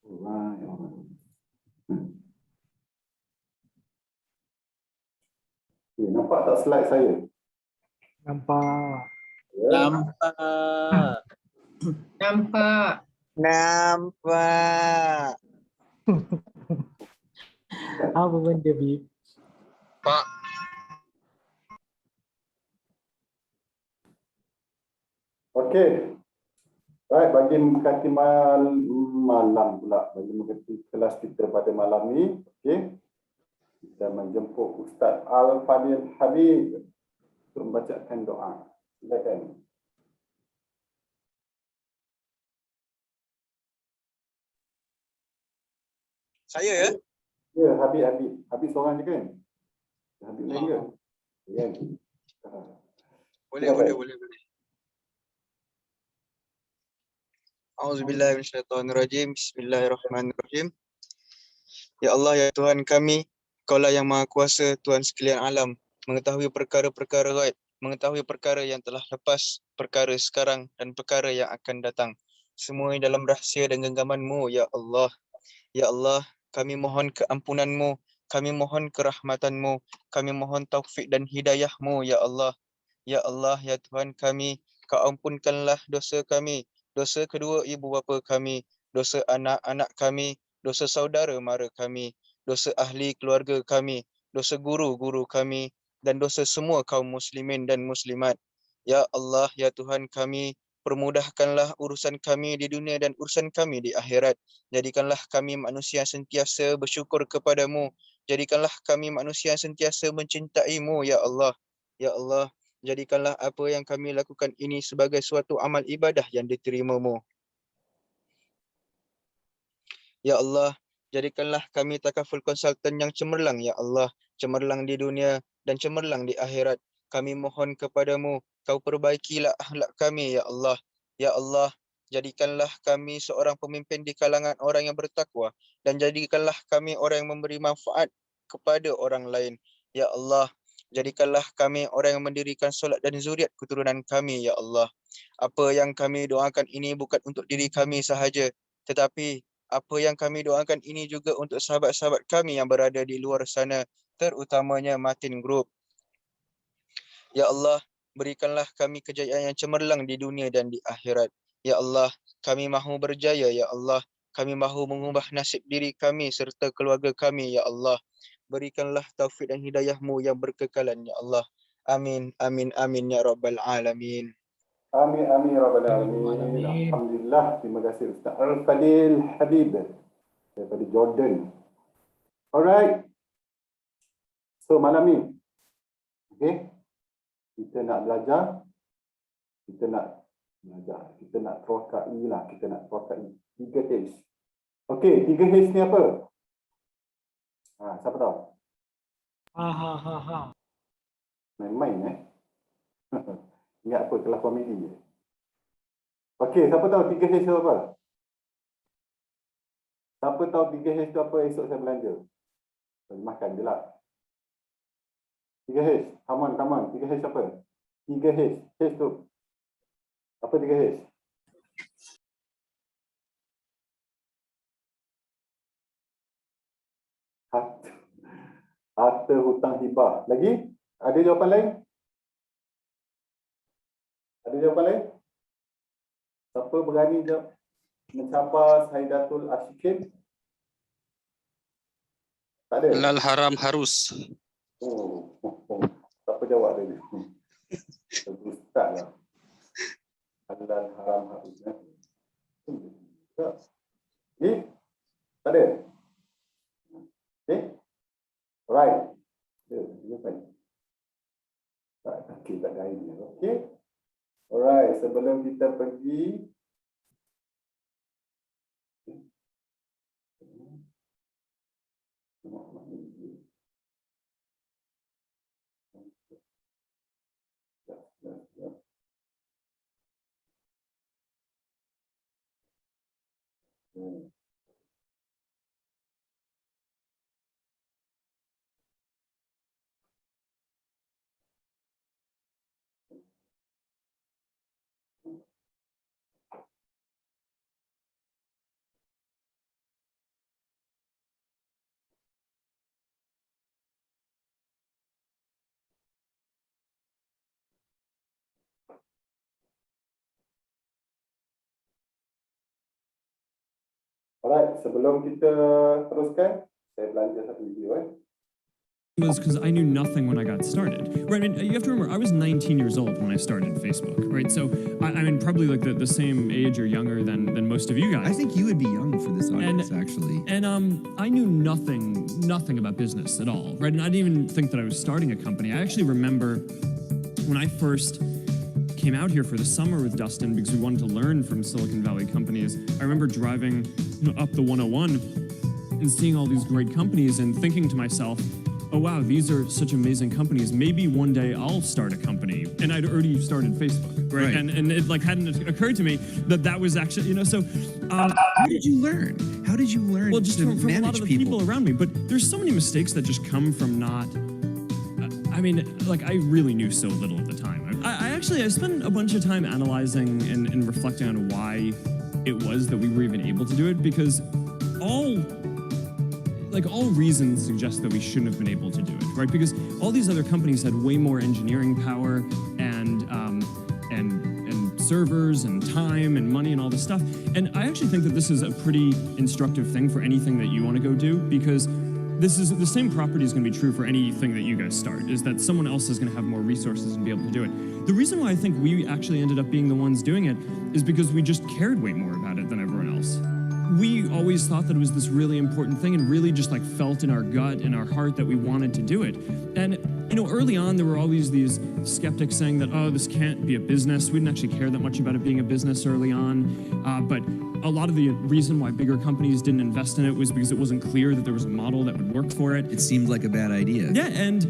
Alright. Okay, nampak tak slide saya? Nampak. Ya. Nampak. Nampak. Nampak. Apa benda, Bib? Pak. Okey. Baik, bagi mengkati malam pula, bagi mengkati kelas kita pada malam ni, okey. Kita menjemput Ustaz Al-Fadil Habib untuk membacakan doa. Silakan. Saya ya? Ya, Habib. Habib seorang je kan? Habib lain ke? Kan? Boleh. Auzubillahi minasyaitonirrajim. Bismillahirrahmanirrahim. Ya Allah, ya Tuhan kami, Kaulah yang Maha Kuasa, Tuhan sekalian alam, mengetahui perkara-perkara gaib, mengetahui perkara yang telah lepas, perkara sekarang dan perkara yang akan datang. Semua dalam rahsia dan genggaman-Mu, ya Allah. Ya Allah, kami mohon keampunan-Mu, kami mohon kerahmatan-Mu, kami mohon taufik dan hidayah-Mu, ya Allah. Ya Allah, ya Tuhan kami, Kau ampunkanlah dosa kami, dosa kedua ibu bapa kami, dosa anak-anak kami, dosa saudara mara kami, dosa ahli keluarga kami, dosa guru-guru kami, dan dosa semua kaum muslimin dan muslimat. Ya Allah, ya Tuhan kami, permudahkanlah urusan kami di dunia dan urusan kami di akhirat. Jadikanlah kami manusia sentiasa bersyukur kepadamu. Jadikanlah kami manusia sentiasa mencintai-Mu, ya Allah. Ya Allah, jadikanlah apa yang kami lakukan ini sebagai suatu amal ibadah yang diterima-Mu. Ya Allah, jadikanlah kami takaful konsultan yang cemerlang, ya Allah. Cemerlang di dunia dan cemerlang di akhirat. Kami mohon kepadamu, Kau perbaikilah akhlak kami, ya Allah. Ya Allah, jadikanlah kami seorang pemimpin di kalangan orang yang bertakwa. Dan jadikanlah kami orang yang memberi manfaat kepada orang lain. Ya Allah, jadikanlah kami orang yang mendirikan solat dan zuriat keturunan kami, ya Allah. Apa yang kami doakan ini bukan untuk diri kami sahaja, tetapi apa yang kami doakan ini juga untuk sahabat-sahabat kami yang berada di luar sana, terutamanya Martin Group. Ya Allah, berikanlah kami kejayaan yang cemerlang di dunia dan di akhirat. Ya Allah, kami mahu berjaya, ya Allah. Kami mahu mengubah nasib diri kami serta keluarga kami, ya Allah. Berikanlah taufik dan hidayah-Mu yang berkekalan, ya Allah. Amin, amin, amin, ya Rabbal Alamin. Amin, amin, Rabbal Alamin. Alamin. Alhamdulillah. Terima kasih Ustaz Al-Fadil Habib daripada Jordan. Alright. So, malam ni, okay, kita nak belajar, kita nak terokai lah, kita nak terokai 3H. Okay, 3H ni apa? Siapa tahu? Ha. Main-main ingat apa, kelas komedi je. Okay, siapa tahu 3H tu apa? Siapa tahu 3H tu apa? Esok saya belanja. Makan je lah. 3H, come on. 3H apa? 3H, H tu. Apa 3H? Harta, hutang, hibah. Lagi? Ada jawapan lain? Ada jawapan lain? Siapa berani jawab? Mencabar Saidatul Ashikin? Tak ada? Halal haram harus. Oh. Siapa jawab tadi? Ustaz lah. Halal haram harus. Tak ada? Okay? Alright. Tak ada idea. Okay? Alright, sebelum kita pergi, Alright, sebelum kita teruskan, saya belanja satu video. Was because I knew nothing when I got started. Right? I mean, you have to remember, I was 19 years old when I started Facebook, right? So, I mean, probably like the same age or younger than most of you guys. I think you would be young for this audience, actually. And I knew nothing about business at all, right? And I didn't even think that I was starting a company. I actually remember when I first came out here for the summer with Dustin because we wanted to learn from Silicon Valley companies. I remember driving up the 101 and seeing all these great companies and thinking to myself, oh wow, these are such amazing companies. Maybe one day I'll start a company. And I'd already started Facebook, right? And it like hadn't occurred to me that that was actually, so. How did you learn? How did you learn Well, just to from a manage lot of the people around me. But there's so many mistakes that just come from not, I mean, like I really knew so little at the time. I spent a bunch of time analyzing and reflecting on why it was that we were even able to do it, because all reasons suggest that we shouldn't have been able to do it, right? Because all these other companies had way more engineering power and servers and time and money and all this stuff. And I actually think that this is a pretty instructive thing for anything that you want to go do, because this is the same property is going to be true for anything that you guys start, is that someone else is going to have more resources and be able to do it. The reason why I think we actually ended up being the ones doing it is because we just cared way more about it than everyone else. We always thought that it was this really important thing and really just like felt in our gut, in our heart that we wanted to do it. And, early on, there were always these skeptics saying that, oh, this can't be a business. We didn't actually care that much about it being a business early on. But a lot of the reason why bigger companies didn't invest in it was because it wasn't clear that there was a model that would work for it. It seemed like a bad idea. Yeah, and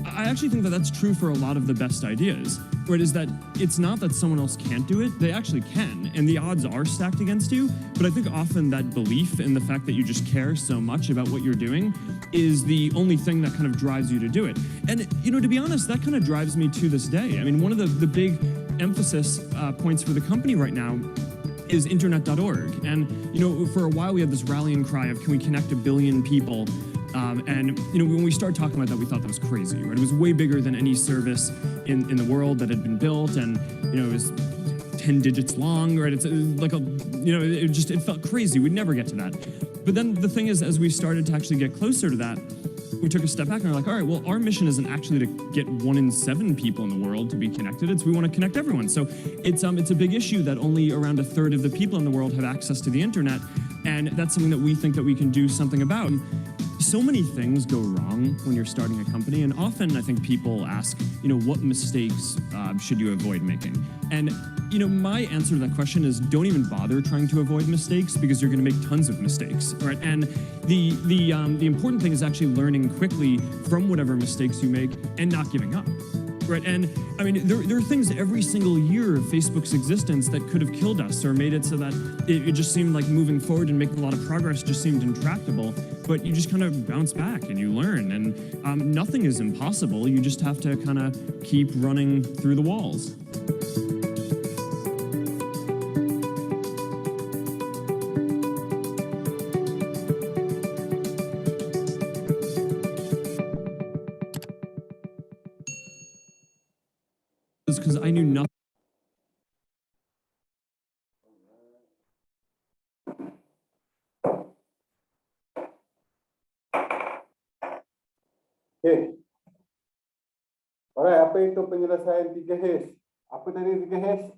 I actually think that that's true for a lot of the best ideas, where it is that it's not that someone else can't do it, they actually can, and the odds are stacked against you, but I think often that belief in the fact that you just care so much about what you're doing is the only thing that kind of drives you to do it. And, to be honest, that kind of drives me to this day. I mean, one of the big emphasis points for the company right now is internet.org. And, for a while we had this rallying cry of, can we connect 1 billion people? And when we started talking about that, we thought that was crazy, right? It was way bigger than any service in the world that had been built, and it was 10 digits long, right? It's like it felt crazy. We'd never get to that. But then the thing is, as we started to actually get closer to that, we took a step back and we're like, all right, well, our mission isn't actually to get 1 in 7 people in the world to be connected. It's we want to connect everyone. So it's a big issue that only around 1/3 of the people in the world have access to the internet, and that's something that we think that we can do something about. So many things go wrong when you're starting a company, and often I think people ask, what mistakes should you avoid making? And my answer to that question is don't even bother trying to avoid mistakes, because you're going to make tons of mistakes, right? And the important thing is actually learning quickly from whatever mistakes you make and not giving up. Right, and I mean, there are things every single year of Facebook's existence that could have killed us or made it so that it just seemed like moving forward and making a lot of progress just seemed intractable. But you just kind of bounce back and you learn, and nothing is impossible. You just have to kind of keep running through the walls. Because I knew nothing. Okay. Alright, apa itu penyelesaian 3H? Apa tadi 3H?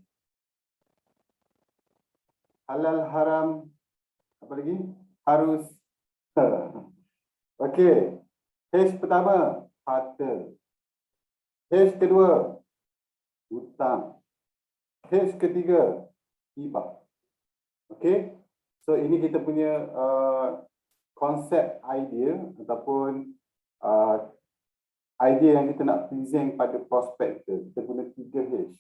Halal, haram, apa lagi? Harus. Okey. H pertama, harta. H kedua, hutang. H ketiga, hibah. Okey. So ini kita punya konsep idea ataupun idea yang kita nak present pada prospek kita. Kita guna 3H.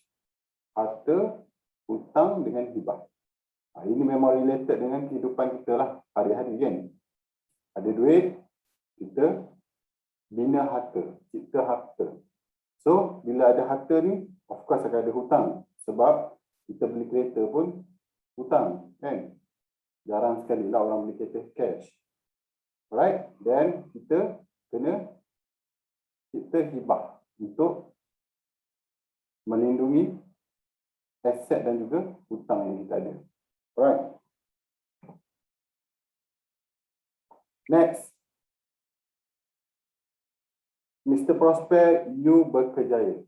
Harta, hutang dengan hibah. Ini memang related dengan kehidupan kita lah hari-hari kan. Ada duit, kita bina harta, cipta harta. So, bila ada harta ni, of course akan ada hutang. Sebab kita beli kereta pun hutang kan. Jarang sekali lah orang beli kereta cash. Alright, then kita kena cipta hibah untuk melindungi aset dan juga hutang yang kita ada. Alright. Next. Mr. Prosper, you berkejaya.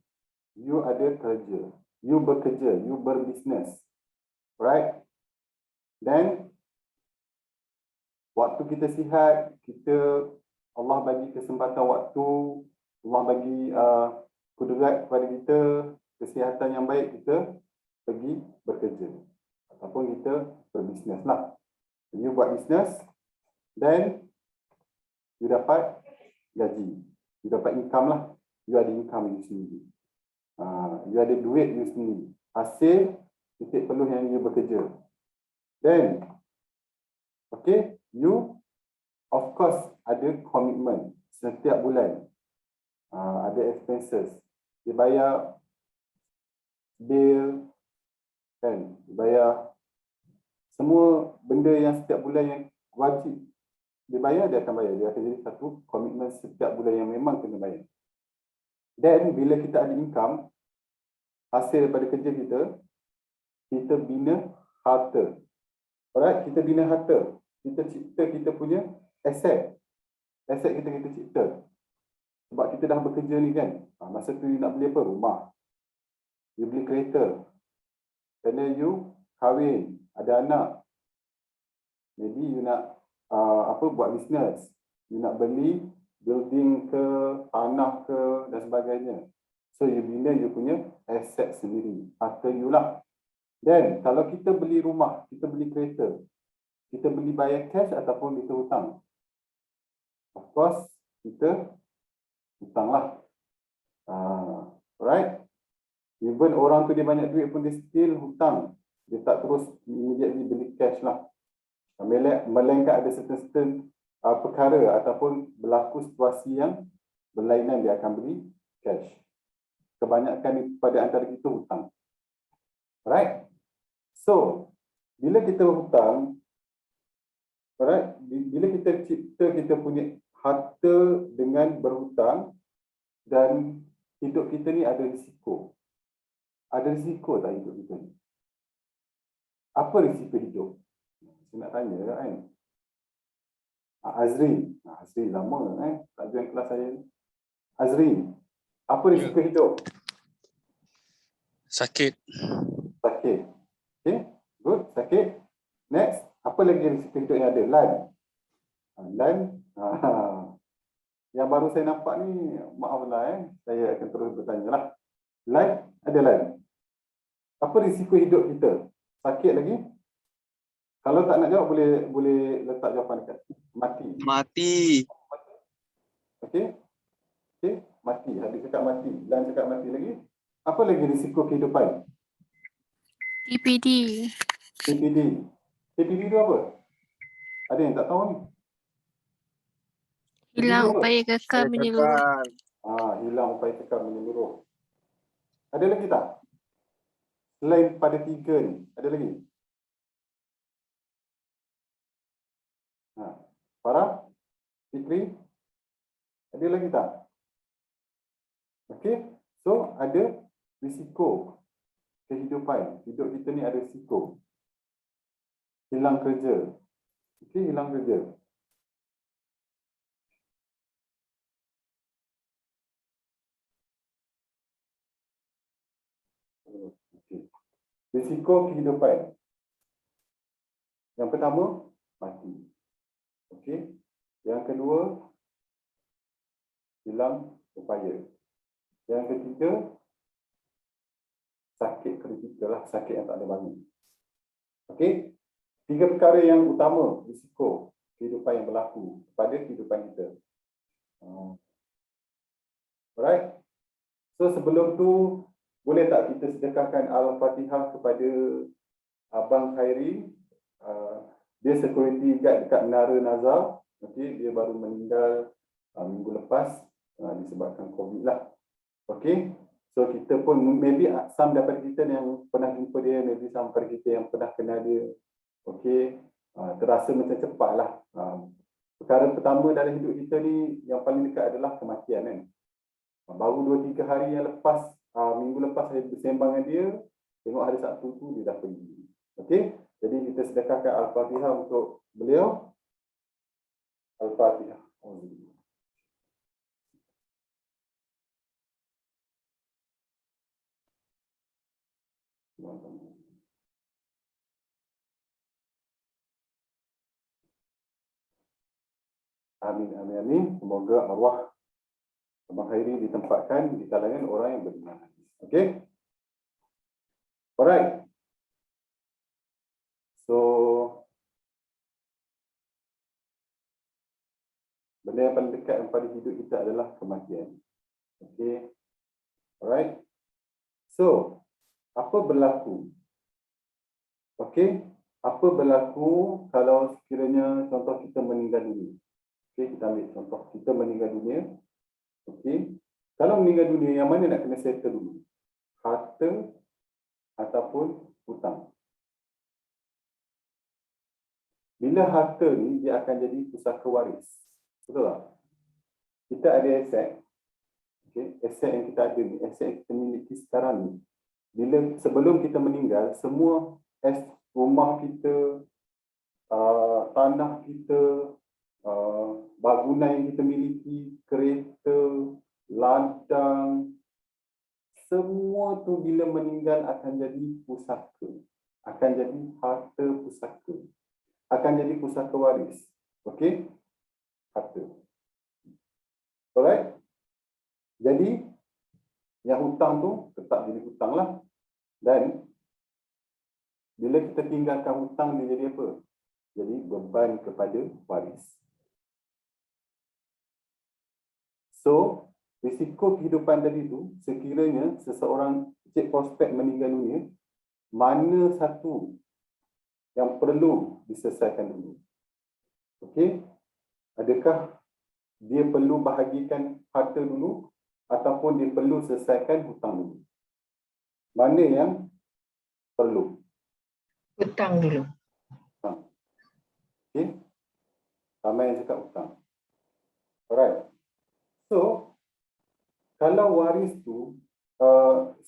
You ada kerja. You bekerja. You berbisnes. Right? Then, waktu kita sihat, Allah bagi kesempatan waktu, Allah bagi kudrat kepada kita, kesihatan yang baik, kita pergi bekerja. Ataupun kita berbisnes lah. You buat bisnes, then you dapat gaji. You dapat income lah. You ada income you sendiri. You ada duit you sendiri. Hasil titik peluh yang you bekerja. Then, okay, you of course ada komitmen setiap bulan. Ada expenses. Dia bayar bill, kan? Dia bayar semua benda yang setiap bulan yang wajib dia bayar, dia akan bayar. Dia akan jadi satu komitmen setiap bulan yang memang kena bayar. Dan bila kita ada income, hasil daripada kerja kita, kita bina harta. Alright, kita bina harta. Kita cipta kita punya aset. Aset kita cipta. Sebab kita dah bekerja ni kan. Masa tu you nak beli apa? Rumah. You beli kereta. Kerana you kahwin, ada anak. Maybe you nak buat bisnes. You nak beli building ke, tanah ke dan sebagainya. So you bina you punya aset sendiri. Harta you lah. Then kalau kita beli rumah, kita beli kereta, kita beli bayar cash ataupun kita hutang. Of course, kita hutang lah. Right? Even orang tu dia banyak duit pun dia still hutang. Dia tak terus immediately beli cash lah. Melainkan ada certain perkara ataupun berlaku situasi yang berlainan dia akan beli cash. Kebanyakan pada antara kita hutang. Right? So, bila kita hutang, right? Bila kita cipta kita punya harta dengan berhutang dan hidup kita ni ada risiko. Ada risiko tak hidup kita ni? Apa risiko hidup? Saya nak tanya kan. Azri. Azri lama kan. Tak join kelas saya. Azri. Apa risiko hidup? Sakit. Sakit. Okay. Good. Sakit. Next. Apa lagi risiko hidup yang ada? Lan. Lan. Yang baru saya nampak ni, maaflah saya akan terus bertanya lah. Lan. Ada lan. Apa risiko hidup kita? Sakit lagi? Kalau tak nak jawab, boleh letak jawapan dekat. Mati. Mati. Okey? Okey, mati. Habis cakap mati. Lan cakap mati lagi. Apa lagi risiko kehidupan? TPD. TPD. TPD itu apa? Ada yang tak tahu ni? Hilang TPD apa? upaya kekal menyeluruh. Hilang upaya kekal menyeluruh. Ada lagi tak? Selain pada 3 ni, ada lagi? Farah? Fikri? Ada lagi tak? Okey, so ada risiko kehidupan. Hidup kita ni ada risiko. Hilang kerja. Okey, hilang kerja. Okay. Risiko kehidupan. Yang pertama, mati. Okey. Yang kedua, hilang upaya. Yang ketiga, sakit kritikal lah, sakit yang tak ada bangun. Okey. 3 perkara yang utama risiko kehidupan yang berlaku pada kehidupan kita. Alright. So sebelum tu, boleh tak kita sedekahkan Al-Fatihah kepada Abang Khairi? Dia security guard dekat Menara Nazar. Okey, dia baru meninggal minggu lepas disebabkan COVID lah. Okey, so kita pun maybe some daripada kita yang pernah jumpa dia, maybe some daripada kita yang pernah kenal dia. Okey, terasa macam cepat lah. Perkara pertama dalam hidup kita ni yang paling dekat adalah kematian kan. Baru 2-3 hari yang lepas, minggu lepas saya bersembang dengan dia, tengok hari Sabtu tu dia dah pergi. Okey, jadi kita sedekahkan Al-Fatihah untuk beliau. Al-Fatihah. Amin, amin, amin. Semoga arwah Abang Khairi ditempatkan di kalangan orang yang beriman. Okay? Alright. So, benda yang paling dekat pada hidup kita adalah kematian. Okay? Alright. So, apa berlaku? Okay? Apa berlaku kalau sekiranya contoh kita meninggal dunia? Okay, kita ambil contoh kita meninggal dunia. Okay. Kalau meninggal dunia, yang mana nak kena settle dulu? Harta ataupun hutang? Bila harta ni, dia akan jadi pusaka waris. Betul tak? Kita ada aset. Okay. Aset yang kita ada ni, aset yang kita miliki sekarang ni. Bila sebelum kita meninggal, semua rumah kita, tanah kita, bangunan yang kita miliki, kereta, ladang, semua tu bila meninggal akan jadi pusaka, akan jadi harta pusaka, akan jadi pusaka waris. Okey, harta. Alright. Jadi yang hutang tu tetap jadi hutang lah, dan bila kita tinggalkan hutang, dia jadi apa? Jadi beban kepada waris. So, risiko kehidupan tadi tu, sekiranya seseorang cek prospek meninggal dunia, mana satu yang perlu diselesaikan dulu? Okey? Adakah dia perlu bahagikan harta dulu ataupun dia perlu selesaikan hutang dulu? Mana yang perlu? Hutang dulu. Okey? Ramai yang cakap hutang. Alright. So, kalau waris tu,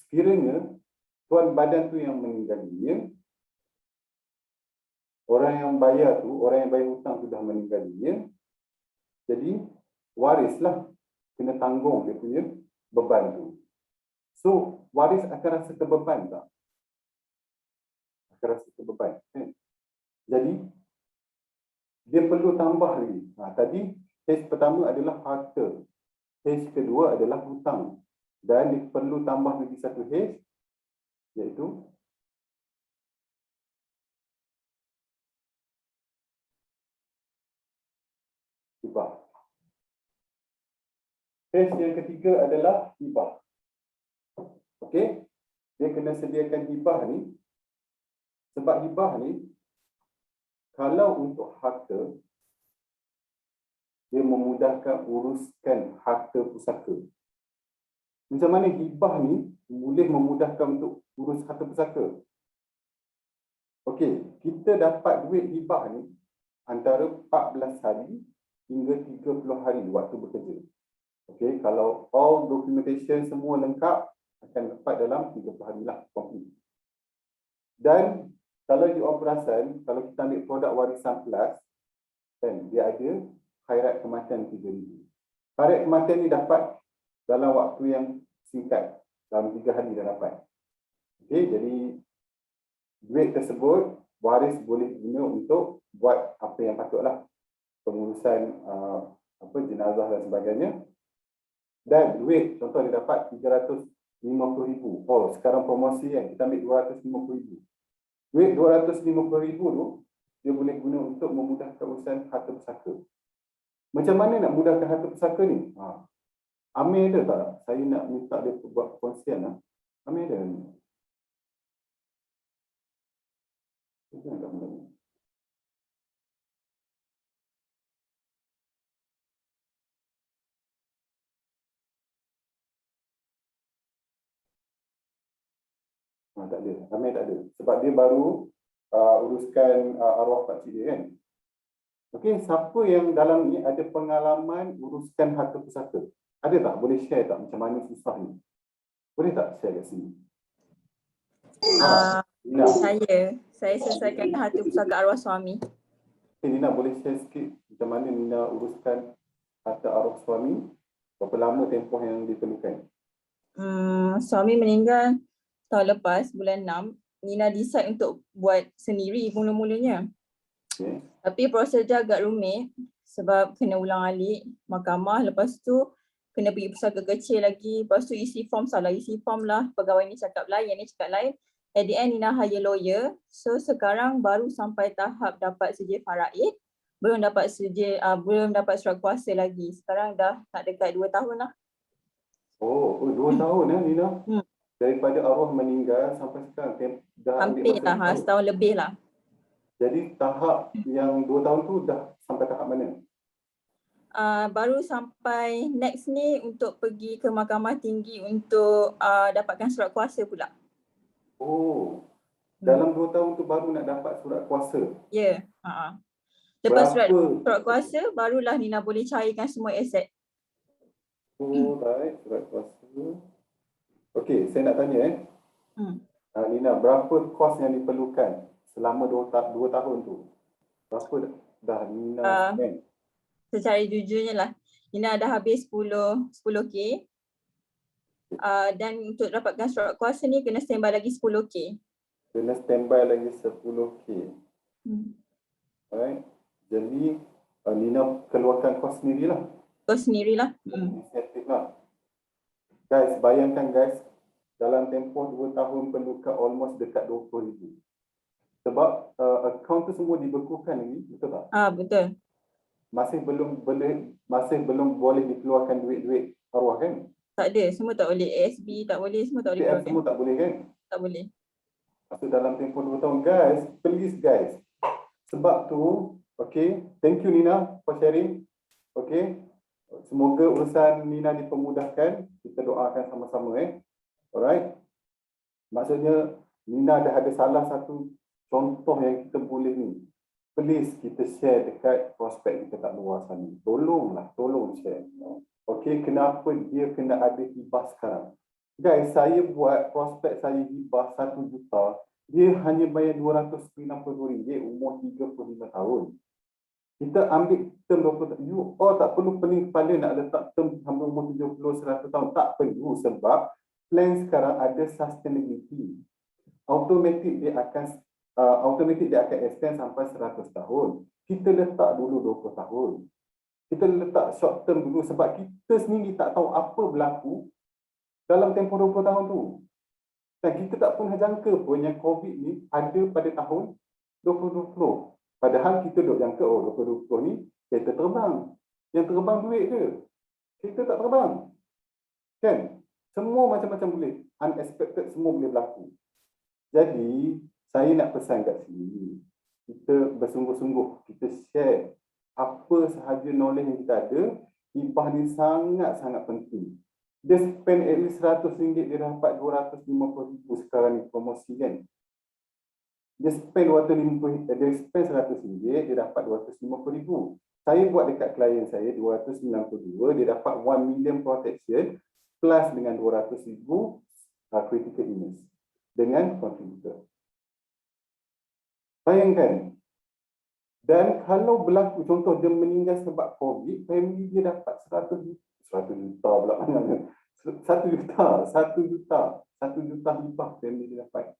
sekiranya tuan badan tu yang meninggal dunia, orang yang bayar hutang sudah meninggal dunia, jadi warislah kena tanggung dia punya beban tu. So, waris akan rasa terbeban tak? Akan rasa terbeban. Jadi, dia perlu tambah lagi. Tadi, case pertama adalah harta. Case kedua adalah hutang. Dan dia perlu tambah lagi satu case, iaitu hibah. Case yang ketiga adalah hibah. Okey? Dia kena sediakan hibah ni. Sebab hibah ni, kalau untuk harta, dia memudahkan uruskan harta pusaka. Macam mana hibah ni boleh memudahkan untuk urus harta pusaka? Okey, kita dapat duit hibah ni antara 14 hari hingga 30 hari waktu bekerja. Okey, kalau all documentation semua lengkap, akan dapat dalam 30 hari lah, complete. Dan kalau di operasan, kalau kita ambil produk warisan plus, kan, dia ada khairat kematian 3,000. Khairat kematian ni dapat dalam waktu yang singkat, dalam 3 hari dah dapat. Okey, jadi duit tersebut waris boleh guna untuk buat apa yang patutlah, pengurusan jenazah dan sebagainya. Dan duit, contoh dia dapat 350,000. Oh, sekarang promosi kan, kita ambil 250,000. Duit 250,000 tu, dia boleh guna untuk memudahkan urusan harta pusaka. Macam mana nak mudahkan harta pusaka ni? Amir ada tak? Saya nak minta dia buat perkongsian lah. Amir ada ni? Tak ada. Amir tak ada. Sebab dia baru uruskan arwah pakcik dia kan. Okey, siapa yang dalam ni ada pengalaman uruskan harta pusaka? Ada tak? Boleh share tak macam mana susah ni? Boleh tak share kat sini? Saya selesaikan harta pusaka arwah suami. Okay, Nina boleh share sikit Macam mana Nina uruskan harta arwah suami? Berapa lama tempoh yang diperlukan? Suami meninggal tahun lepas, bulan 6. Nina decide untuk buat sendiri mula-mulanya. Okay. Tapi prosedur agak rumit sebab kena ulang alik mahkamah, lepas tu kena pergi pusaka kecil lagi, lepas tu isi form, salah isi form lah, pegawai ni cakap lain, yang ni cakap lain. At the end Nina hire lawyer. So sekarang baru sampai tahap dapat sijil faraid, belum dapat surat kuasa lagi. Sekarang dah nak dekat 2 tahun lah. Oh, 2 tahun Nina? Daripada arwah meninggal sampai sekarang dah ambil Hampir masa lah, setahun lebih lah. Jadi tahap yang 2 tahun tu dah sampai tahap mana? Baru sampai next ni untuk pergi ke mahkamah tinggi untuk dapatkan surat kuasa pula. Oh, dalam 2 tahun tu baru nak dapat surat kuasa? Ya, lepas surat Berapa? kuasa, barulah Nina boleh cairkan semua aset. Oh, right, surat kuasa. Okey, saya nak tanya Nina, berapa kos yang diperlukan selama 2 tahun tu? Berapa dah Nina spend? Secara jujurnya lah, Nina dah habis 10K. Dan untuk dapatkan surat kuasa ni kena standby lagi 10K. Kena standby lagi 10K. Right. Jadi Nina keluarkan kos sendirilah. Kos sendirilah. Inisiatif lah. Guys, bayangkan guys, dalam tempoh 2 tahun perlukan almost dekat 20,000. Sebab akaun tu semua dibekukan ni, betul tak? Betul. Masih belum boleh dikeluarkan duit-duit arwah kan? Tak ada, semua tak boleh. ASB tak boleh, semua tak boleh PF keluarkan. semua tak boleh kan? Tak boleh. Maksud dalam tempoh 2 tahun guys, please guys. Sebab tu, okay, thank you Nina for sharing. Okay, semoga urusan Nina dipermudahkan. Kita doakan sama-sama alright. Maksudnya Nina dah ada salah satu contoh yang kita boleh ni. Please kita share dekat prospek kita kat luar sana. Tolong share. Okay, kenapa dia kena ada hibah sekarang? Guys, saya buat prospek saya hibah 1 juta. Dia hanya bayar RM290 umur 35 tahun. Kita ambil term 20 tahun. You all tak perlu pening kepala nak letak term sampai umur 70, 100 tahun. Tak perlu sebab plan sekarang ada sustainability. Automatic dia akan extend sampai 100 tahun. Kita letak dulu 20 tahun. Kita letak short term dulu sebab kita sendiri tak tahu apa berlaku dalam tempoh 20 tahun tu. Dan kita tak pernah jangka pun yang COVID ni ada pada tahun 2020. Padahal kita duk jangka 2020 ni kereta terbang. Yang terbang duit ke? Kita tak terbang. Kan? Semua macam-macam boleh. Unexpected semua boleh berlaku. Jadi, saya nak pesan kat sini. Kita bersungguh-sungguh. Kita share apa sahaja knowledge yang kita ada. Hibah ni sangat-sangat penting. Dia spend at least RM100, dia dapat RM250 sekarang ni promosi kan. Dia spend RM100, dia dapat RM250. Saya buat dekat klien saya $292, dia dapat 1 million protection plus dengan RM200,000 critical illness dengan contributor. Bayangkan. Dan kalau berlaku contoh dia meninggal sebab COVID, family dia dapat 100 juta pula. 1 juta hibah family dia dapat.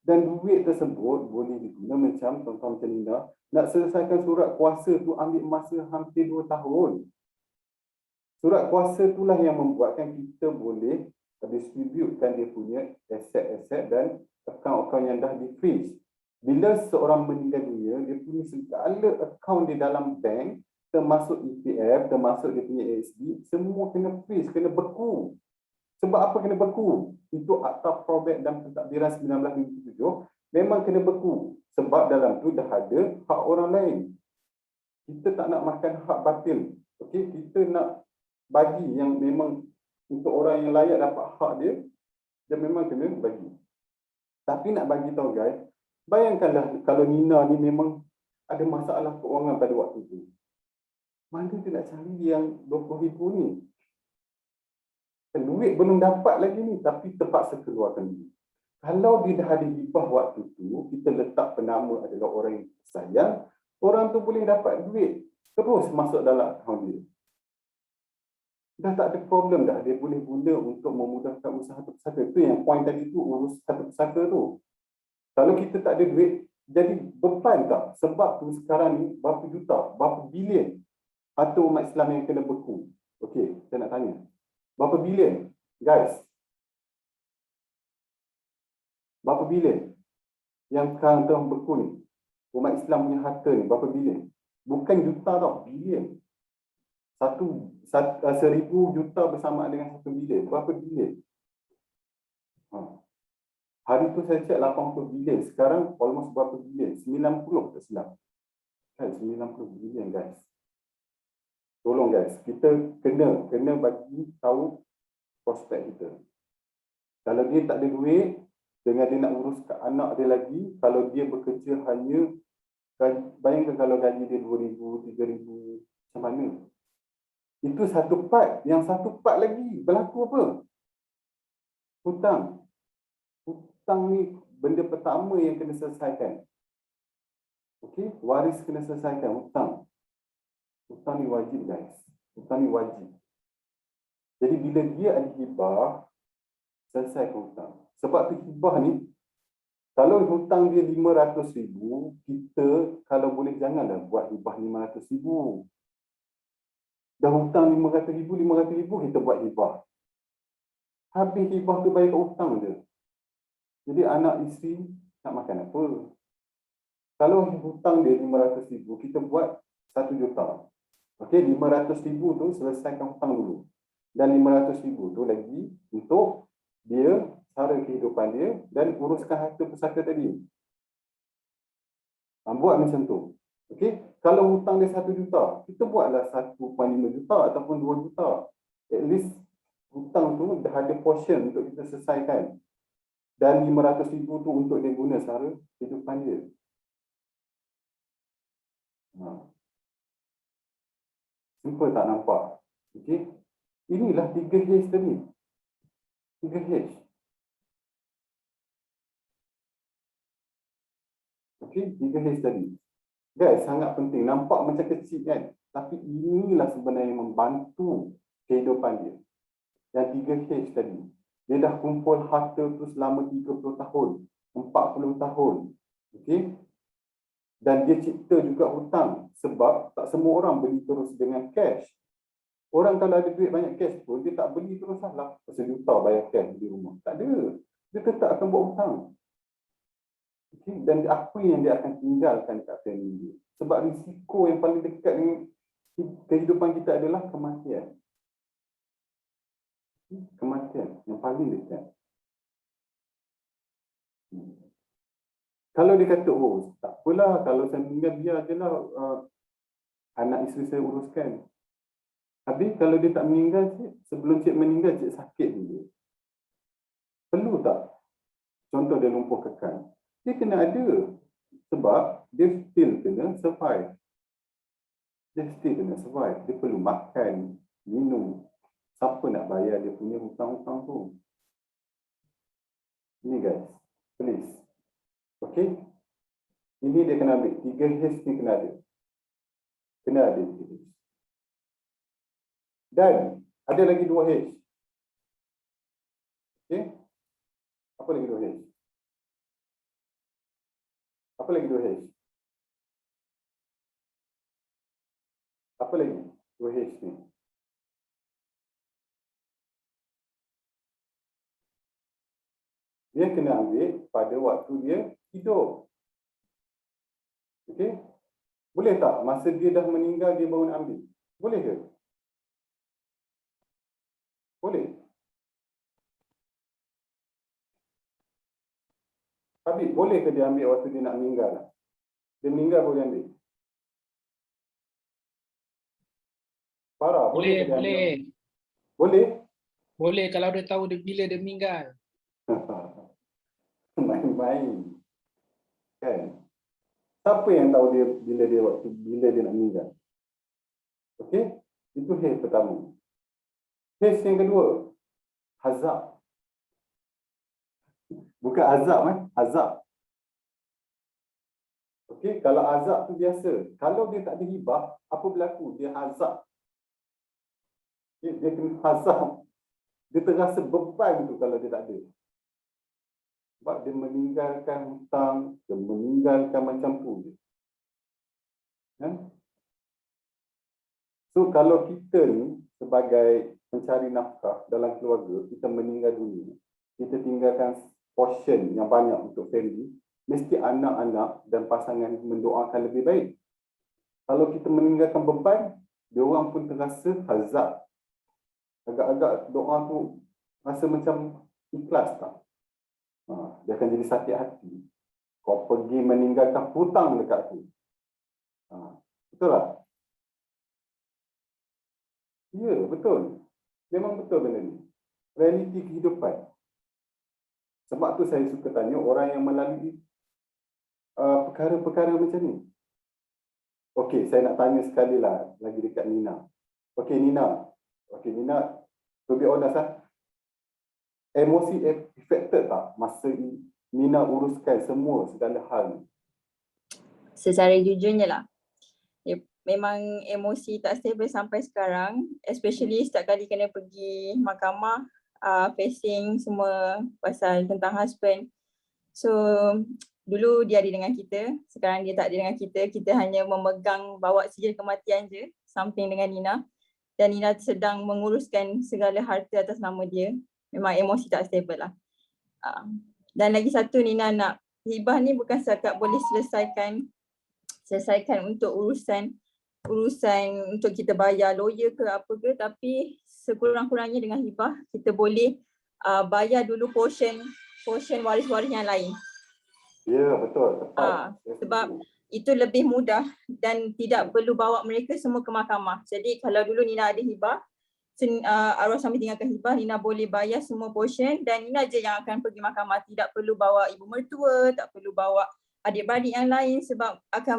Dan duit tersebut boleh diguna macam tuan-tuan macam Nina. Nak selesaikan surat kuasa tu ambil masa hampir 2 tahun. Surat kuasa itulah yang membuatkan kita boleh distributekan dia punya aset-aset dan akaun-akaun yang dah di-freeze. Bila seorang meninggal dunia, dia punya segala akaun di dalam bank, termasuk EPF, termasuk dia punya ASB, semua kena freeze, kena beku. Sebab apa kena beku? Itu Akta Probate dan Pentadbiran 1957 memang kena beku. Sebab dalam tu dah ada hak orang lain. Kita tak nak makan hak batil. Okey, kita nak bagi yang memang untuk orang yang layak dapat hak dia, dia memang kena bagi. Tapi nak bagi tahu guys, bayangkanlah kalau Nina ni memang ada masalah keuangan pada waktu tu. Mana dia nak cari yang 20,000 ni? Duit belum dapat lagi ni, tapi terpaksa keluarkan duit. Kalau dia dah ada hibah waktu tu, kita letak penama adalah orang yang sayang, orang tu boleh dapat duit terus masuk dalam akaun dia. Dah tak ada problem dah, dia boleh guna untuk memudahkan usaha satu pesaka. Itu yang poin tadi tu, urus satu pesaka tu. Kalau kita tak ada duit, jadi beban tak? Sebab tu sekarang ni berapa juta, berapa bilion harta umat Islam yang kena beku. Okey, saya nak tanya. Berapa bilion? Guys. Berapa bilion yang sekarang tengah beku ni? Umat Islam punya harta ni, berapa bilion? Bukan juta tau, bilion. 1,000 juta bersamaan dengan 1 bilion. Berapa bilion? Hari tu saya cek 80 bilion. Sekarang almost berapa bilion? 90 tak silap. Kan 90 bilion guys. Tolong guys, kita kena bagi tahu prospek kita. Kalau dia tak ada duit, dengan dia nak urus anak dia lagi, kalau dia bekerja hanya, bayangkan kalau gaji dia 2,000, 3,000, macam mana? Itu satu part. Yang satu part lagi berlaku apa? Hutang. Hutang ni benda pertama yang kena selesaikan. Okey, waris kena selesaikan hutang. Hutang ni wajib guys. Hutang ni wajib. Jadi bila dia ada hibah, selesaikan hutang. Sebab tu hibah ni, kalau hutang dia 500,000, kita kalau boleh janganlah buat hibah 500,000. Dah hutang 500,000, kita buat hibah. Habis hibah tu bayar hutang je. Jadi anak isteri nak makan apa? Kalau hutang dia 500,000, kita buat 1 juta. Okey, 500,000 tu selesaikan hutang dulu. Dan 500,000 tu lagi untuk dia cara kehidupan dia dan uruskan harta pusaka tadi. Buat macam tu. Okey, kalau hutang dia 1 juta, kita buatlah 1.5 juta ataupun 2 juta. At least hutang tu dah ada portion untuk kita selesaikan. Dan 500,000 tu untuk dia guna cara kehidupan dia. Simple tak nampak? Okey. Inilah 3H tadi. 3H. Okey, 3H tadi. Guys, sangat penting. Nampak macam kecil kan? Tapi inilah sebenarnya yang membantu kehidupan dia. Yang 3H tadi. Dia dah kumpul harta tu selama 30 tahun. 40 tahun. Okey? Dan dia cipta juga hutang. Sebab tak semua orang beli terus dengan cash. Orang kalau ada duit banyak cash pun, dia tak beli terus lah. Sejuta bayar cash di rumah. Tak ada. Dia tetap akan buat hutang. Okay? Dan apa yang dia akan tinggalkan kat family dia. Sebab risiko yang paling dekat dengan kehidupan kita adalah kematian. Kematian yang paling dekat. Kalau dia kata, oh tak apalah, kalau saya meninggal biar je lah anak isteri saya uruskan. Habis kalau dia tak meninggal, cik, sebelum cik meninggal, cik sakit dulu. Perlu tak? Contoh dia lumpuh kekal. Dia kena ada. Sebab dia still kena survive. Dia still kena survive. Dia perlu makan, minum. Siapa nak bayar dia punya hutang-hutang tu? Ini guys, please. Okay? Ini dia kena ambil. 3H ni kena ada. Kena ada 3H. Dan ada lagi 2H. Okay? Apa lagi 2H? Apa lagi 2H? Apa lagi 2H ni? Dia kena ambil pada waktu dia hidup. Okey? Boleh tak masa dia dah meninggal dia baru nak ambil? Boleh ke? Boleh. Habib, boleh ke dia ambil waktu dia nak meninggal? Dia meninggal boleh ambil? Farah, boleh ke dia ambil? Boleh? Boleh kalau dia tahu dia bila dia meninggal. Main-main. Kan? Siapa yang tahu dia bila dia nak meninggal? Okey? Itu H pertama. H yang kedua, hazab. Bukan azab, hazab. Okey? Okey, kalau azab tu biasa. Kalau dia tak ada hibah, apa berlaku? Dia azab. Okey, dia kena azab. Dia terasa beban tu kalau dia tak ada. Sebab dia meninggalkan hutang, dia meninggalkan macam tu je. Kan? So kalau kita ni sebagai pencari nafkah dalam keluarga, kita meninggal dunia, kita tinggalkan portion yang banyak untuk family, mesti anak-anak dan pasangan mendoakan lebih baik. Kalau kita meninggalkan beban, dia orang pun terasa hazard. Agak-agak doa tu rasa macam ikhlas tak? Dia akan jadi sakit hati. Kau pergi meninggalkan hutang dekat aku. Betul tak? Ya, betul. Memang betul benda ni. Realiti kehidupan. Sebab tu saya suka tanya orang yang melalui perkara-perkara macam ni. Okey, saya nak tanya sekali lah lagi dekat Nina. Okey, Nina. Okey, Nina, to be honest emosi affected tak masa Nina uruskan semua segala hal ni? Secara jujurnya lah, memang emosi tak stable sampai sekarang, especially setiap kali kena pergi mahkamah, facing semua pasal tentang husband. So dulu dia ada dengan kita, sekarang dia tak ada dengan kita. Kita hanya memegang bawa sijil kematian je samping dengan Nina, dan Nina sedang menguruskan segala harta atas nama dia. Memang emosi tak stable lah. Dan lagi satu, Nina nak hibah ni bukan setakat boleh selesaikan untuk urusan untuk kita bayar lawyer ke apa ke, tapi sekurang-kurangnya dengan hibah kita boleh bayar dulu portion waris-waris yang lain. Ya, betul. Tepat. Sebab itu lebih mudah dan tidak perlu bawa mereka semua ke mahkamah. Jadi kalau dulu Nina ada hibah, arwah suami tinggalkan hibah, Nina boleh bayar semua portion dan Nina je yang akan pergi mahkamah. Tidak perlu bawa ibu mertua, tak perlu bawa adik-beradik yang lain, sebab akan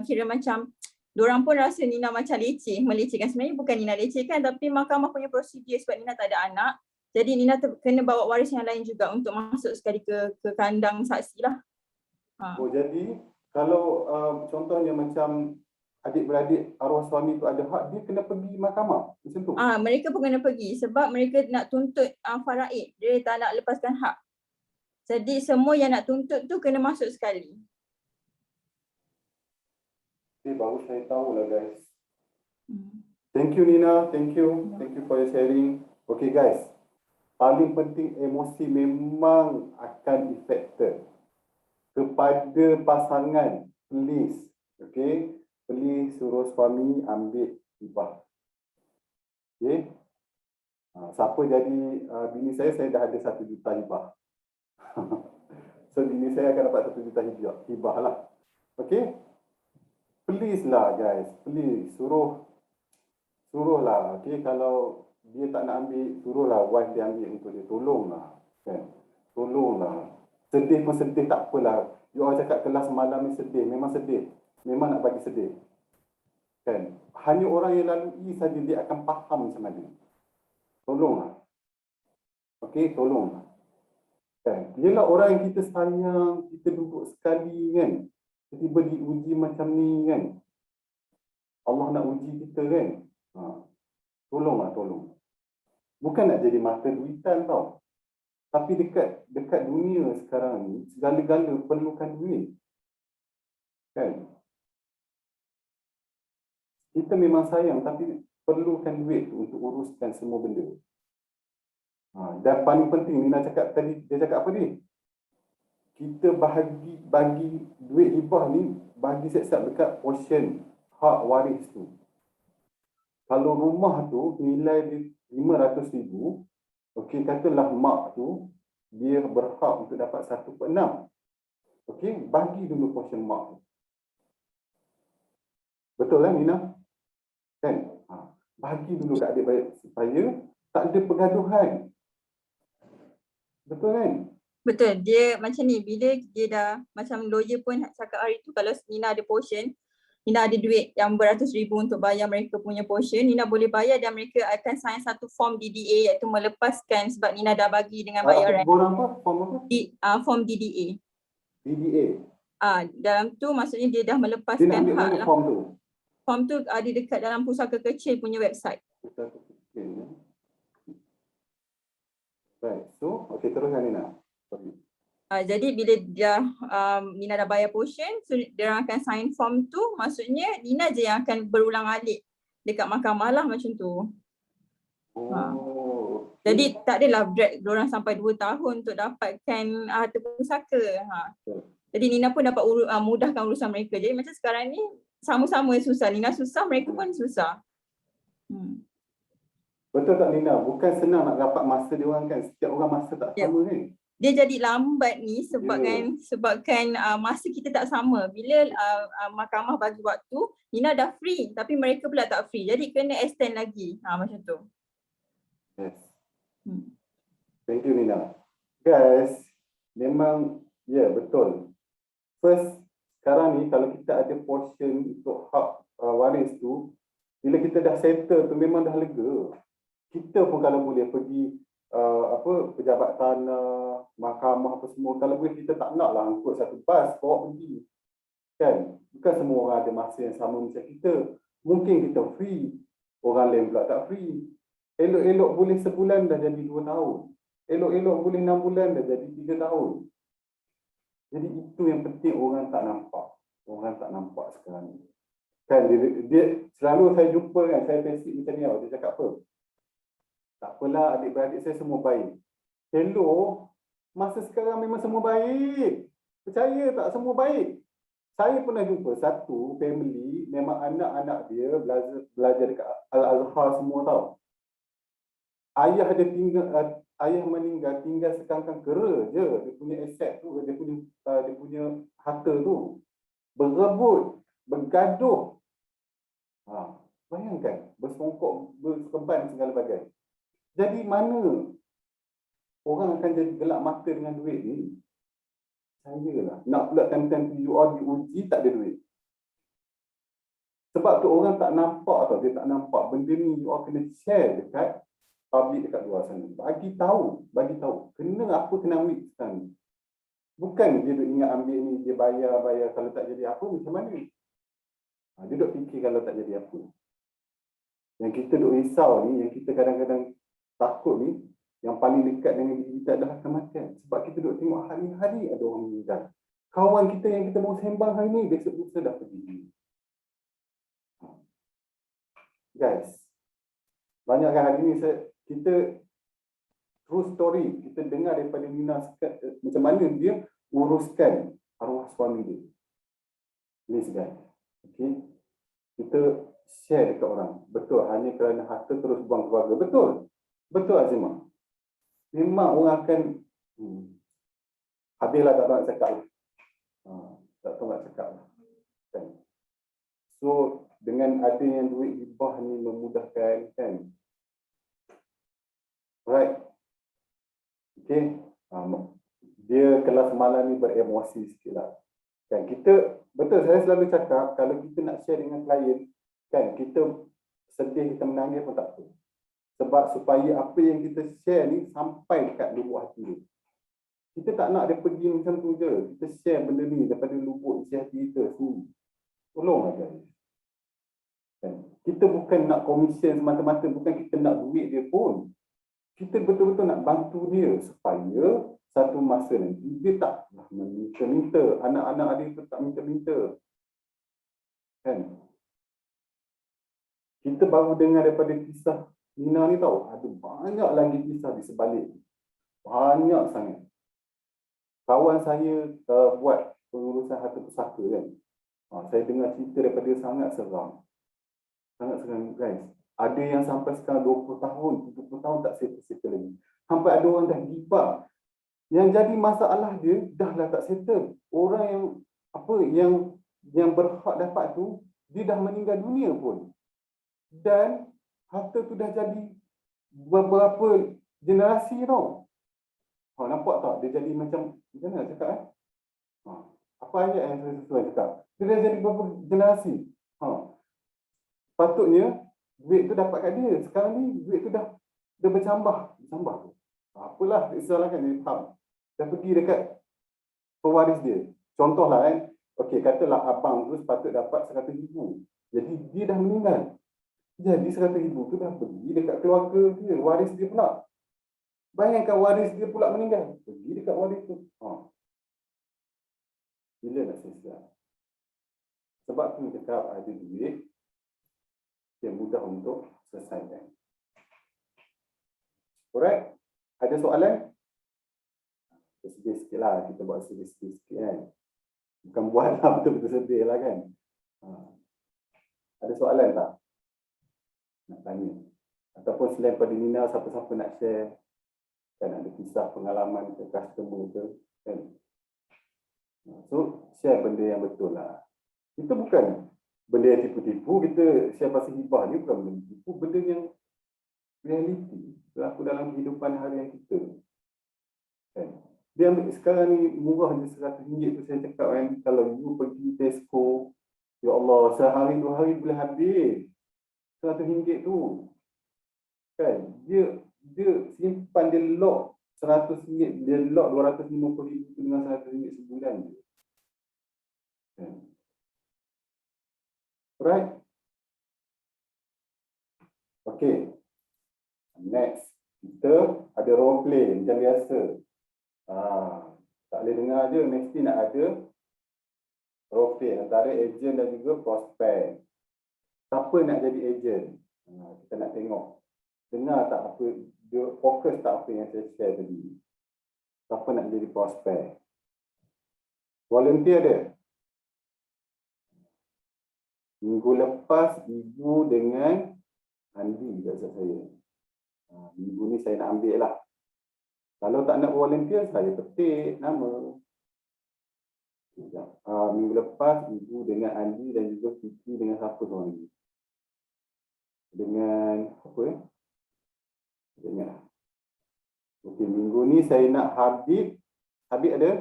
kira macam diorang pun rasa Nina macam melecehkan. Sebenarnya bukan Nina lecehkan, tapi mahkamah punya prosedur sebab Nina tak ada anak. Jadi Nina kena bawa waris yang lain juga untuk masuk sekali ke kandang saksi lah. Oh, jadi kalau contohnya macam adik-beradik arwah suami tu ada hak, dia kena pergi mahkamah macam tu? Mereka pun kena pergi sebab mereka nak tuntut faraid, dia tak nak lepaskan hak. Jadi semua yang nak tuntut tu kena masuk sekali. Okay, baru saya tahu lah guys. Thank you Nina, thank you for your sharing. Okay guys, paling penting emosi memang akan affected. Kepada pasangan, please, okay, please suruh suami ambil hibah. Okay, siapa jadi bini saya dah ada 1 juta hibah. So bini saya akan dapat 1 juta hibah lah. Okay, please lah guys, please suruh lah. Okay, kalau dia tak nak ambil, suruhlah wife dia ambil untuk dia. Tolonglah, kan? Tolonglah. Sedih pun sedih, tak apalah. You all cakap kelas malam ni sedih, memang sedih. Memang nak bagi sedih. Kan? Hanya orang yang lalui saja dia akan faham macam mana. Tolonglah. Okey, tolonglah. Kan? Yelah orang yang kita sayang, kita duduk sekali kan. Tiba-tiba diuji macam ni kan. Allah nak uji kita kan. Tolonglah, tolong. Bukan nak jadi mata duitan tau. Tapi dekat dunia sekarang ni, segala-gala perlukan duit. Kan? Kita memang sayang tapi perlukan duit untuk uruskan semua benda. Dan paling penting, Nina cakap tadi, dia cakap apa ni? Kita bagi duit hibah ni, bagi siap-siap dekat portion hak waris tu. Kalau rumah tu nilai dia 500,000, okey, katalah mak tu dia berhak untuk dapat 1/6. Okey, bagi dulu portion mak tu. Betul lah Nina? Kan? Bagi dulu kat adik-beradik supaya tak ada pergaduhan. Betul kan? Betul, dia macam ni, bila dia dah, macam lawyer pun cakap hari tu, kalau Nina ada portion, Nina ada duit yang beratus-ribu untuk bayar mereka punya portion, Nina boleh bayar dan mereka akan sign satu form DDA, iaitu melepaskan sebab Nina dah bagi dengan bayaran. Borang apa? Form apa? Form DDA. DDA. Dalam tu maksudnya dia dah Dia nak melepaskan ambil hak mana lah. form tu? Form tu ada dekat dalam pusaka kecil punya website. Kita kecil, ya. Right, so okey, teruskan Nina. Sorry. Jadi bila Nina dah bayar portion, so dia orang akan sign form tu, maksudnya Nina je yang akan berulang alik dekat mahkamah lah macam tu. Oh, Jadi tak adalah drag diorang sampai 2 tahun untuk dapatkan harta pusaka. Jadi Nina pun dapat mudahkan urusan mereka. Jadi macam sekarang ni sama-sama susah. Nina susah, mereka pun susah. betul tak Nina? Bukan senang nak dapat masa dia orang kan. Setiap orang masa tak Ya. sama kan. Dia jadi lambat ni sebabkan masa kita tak sama. Bila mahkamah bagi waktu, Nina dah free tapi mereka pula tak free. Jadi kena extend lagi. Macam tu. Yes. Thank you Nina. Guys, memang betul. First, sekarang ni kalau kita ada portion untuk hak waris tu, bila kita dah settle tu memang dah lega. Kita pun kalau boleh pergi pejabat tanah, mahkamah apa semua, kalau boleh kita tak nak lah angkut satu bas bawa pergi. Kan? Bukan semua orang ada masa yang sama macam kita. Mungkin kita free, orang lain pula tak free. Elok-elok boleh sebulan dah jadi 2 tahun. Elok-elok boleh 6 bulan dah jadi 3 tahun. Jadi itu yang penting orang tak nampak. Orang tak nampak sekarang ni. Kan dia selalu saya jumpa kan, saya basic macam ni, dia cakap apa? Tak apalah, adik-beradik saya semua baik. Hello, masa sekarang memang semua baik. Percaya tak, semua baik. Saya pernah jumpa satu family, memang anak-anak dia belajar dekat Al-Azhar semua tau. Ayah meninggal tinggal sekangkang kera je. Dia punya aset tu, dia punya harta tu. Berebut, bergaduh. Bayangkan, bersongkok, berkeban segala bagai. Jadi mana orang akan jadi gelap mata dengan duit ni? Saya lah. Nak pula time-time you all diuji tak ada duit. Sebab tu orang tak nampak tau. Dia tak nampak benda ni you all kena share dekat public dekat luar sana. Bagi tahu. Kena apa kena ambil sekarang ni. Bukan dia duk ingat ambil ni, dia bayar. Kalau tak jadi apa macam mana? Dia duk fikir kalau tak jadi apa. Yang kita duk risau ni, yang kita kadang-kadang takut ni, yang paling dekat dengan diri kita adalah kematian. Sebab kita duk tengok hari-hari ada orang meninggal. Kawan kita yang kita mau sembang hari ni, besok lusa dah pergi. Guys, banyak kan hari ni kita true story, kita dengar daripada Nina macam mana dia uruskan arwah suami dia. Please guys, okay? Kita share dekat orang. Betul, hanya kerana harta terus buang keluarga. Betul Azimah. Memang orang akan habislah tak nak cakap lah. Tak tahu nak cakap lah. Kan? So dengan adanya duit hibah ni memudahkan kan. Right. Okay. Dia kelas malam ni beremosi sikit lah. Kan kita, betul saya selalu cakap kalau kita nak share dengan klien kan, kita sedih, kita menangis pun tak apa. Sebab supaya apa yang kita share ni sampai dekat lubuk hati dia. Kita tak nak dia pergi macam tu je. Kita share benda ni daripada lubuk isi hati kita sendiri. Tolonglah guys. Kan? Kita bukan nak komisen semata-mata, bukan kita nak duit dia pun. Kita betul-betul nak bantu dia supaya satu masa nanti dia tak minta-minta. Anak-anak dia tak minta-minta. Kan? Kita baru dengar daripada kisah Nina ni tahu, ada banyak lagi kisah di sebalik. Banyak sangat. Kawan saya buat pengurusan harta pusaka kan. Saya dengar cerita daripada dia sangat seram. Sangat seram guys. Ada yang sampai sekarang 20 tahun, 30 tahun tak settle lagi. Sampai ada orang dah give up. Yang jadi masalah dia dah lah tak settle. Orang yang berhak dapat tu, dia dah meninggal dunia pun. Dan harta tu dah jadi beberapa generasi tau. Nampak tak? Dia jadi macam mana nak cakap apa ayat yang saya sesuai cakap? Dia dah jadi beberapa generasi. Patutnya duit tu dapat kat dia. Sekarang ni duit tu dah bercambah tu. Apalah, disalahkan dia faham. Dah pergi dekat pewaris dia. Contohlah okey, katalah abang tu sepatut dapat 100,000. Jadi dia dah meninggal. Jadi 100,000 tu dah pergi dekat keluarga dia, waris dia pula. Bayangkan waris dia pula meninggal. Pergi dekat waris tu. Bila nak selesai? Sebab tu cakap ada duit yang mudah untuk selesaikan. Alright? Ada soalan? Sedih sikit lah, kita buat sedih sikit kan. Bukan buat lah betul-betul sedih lah kan. Ada soalan tak? Nak tanya. Ataupun selain pada Nina, siapa-siapa nak share. Kan ada kisah pengalaman ke customer ke. Kan? So, share benda yang betul lah. Itu bukan benda yang tipu-tipu. Kita share pasal hibah ni bukan benda tipu. Benda yang realiti. Berlaku dalam kehidupan harian kita. Kan? Dia ambil sekarang ni murah je RM100 tu saya cakap kan. Kalau you pergi Tesco, ya Allah, sehari 2 hari boleh habis RM100 tu. Kan? Dia simpan, dia lock RM100, dia lock RM250,000 dengan RM100 sebulan je. Kan? Alright? Okay. Next. Kita ada role play macam biasa. Tak boleh dengar je, mesti nak ada role play antara ejen dan juga prospek. Siapa nak jadi ejen? Kita nak tengok. Dengar tak apa, dia fokus tak apa yang saya share tadi. Siapa nak jadi prospek? Volunteer ada? Minggu lepas Ibu dengan Andi kat saya. Minggu ni saya nak ambil lah. Kalau tak nak volunteer, saya petik nama. Minggu lepas Ibu dengan Andi dan juga Siti dengan siapa tu lagi? Dengan apa ya? Dengar. Okey, minggu ni saya nak Habib. Habib ada?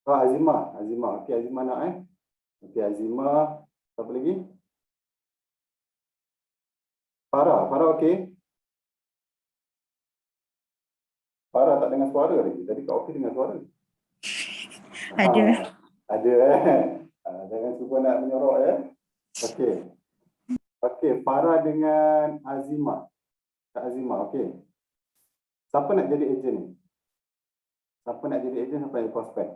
Azimah. Okey, Azimah nak Okey, Azimah. Siapa lagi? Farah okey. Farah tak dengar suara lagi. Tadi Kak Okey dengar suara. Ada. Ada jangan cuba nak menyorok ya. Okey. Okey, Farah dengan Azimah. Kak Azimah, okey. Siapa nak jadi ejen ni? Siapa nak jadi ejen, siapa yang prospek?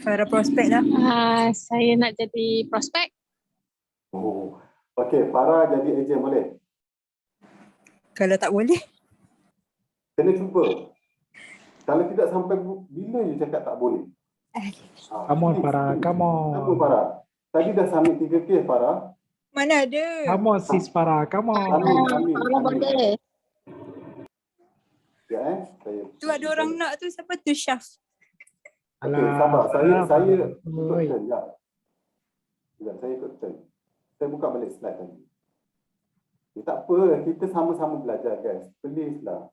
Para prospek lah. Saya nak jadi prospek. Oh. Okey, Farah jadi ejen boleh? Kalau tak boleh, Kena cuba. Kalau tidak sampai bila you cakap tak boleh? Come on, Farah. Come on. Apa Farah? Tadi dah submit 3 kes Farah. mana ada. Come on, sis Farah. Come on. Amin. boleh. Ya Tu ada orang nak tu, siapa tu? Syaf. Okey, sabar. Saya ikut Oi. turn ya. Sekejap, saya ikut turn. Saya buka balik slide tadi. Tak apa, kita sama-sama belajar guys. Please lah.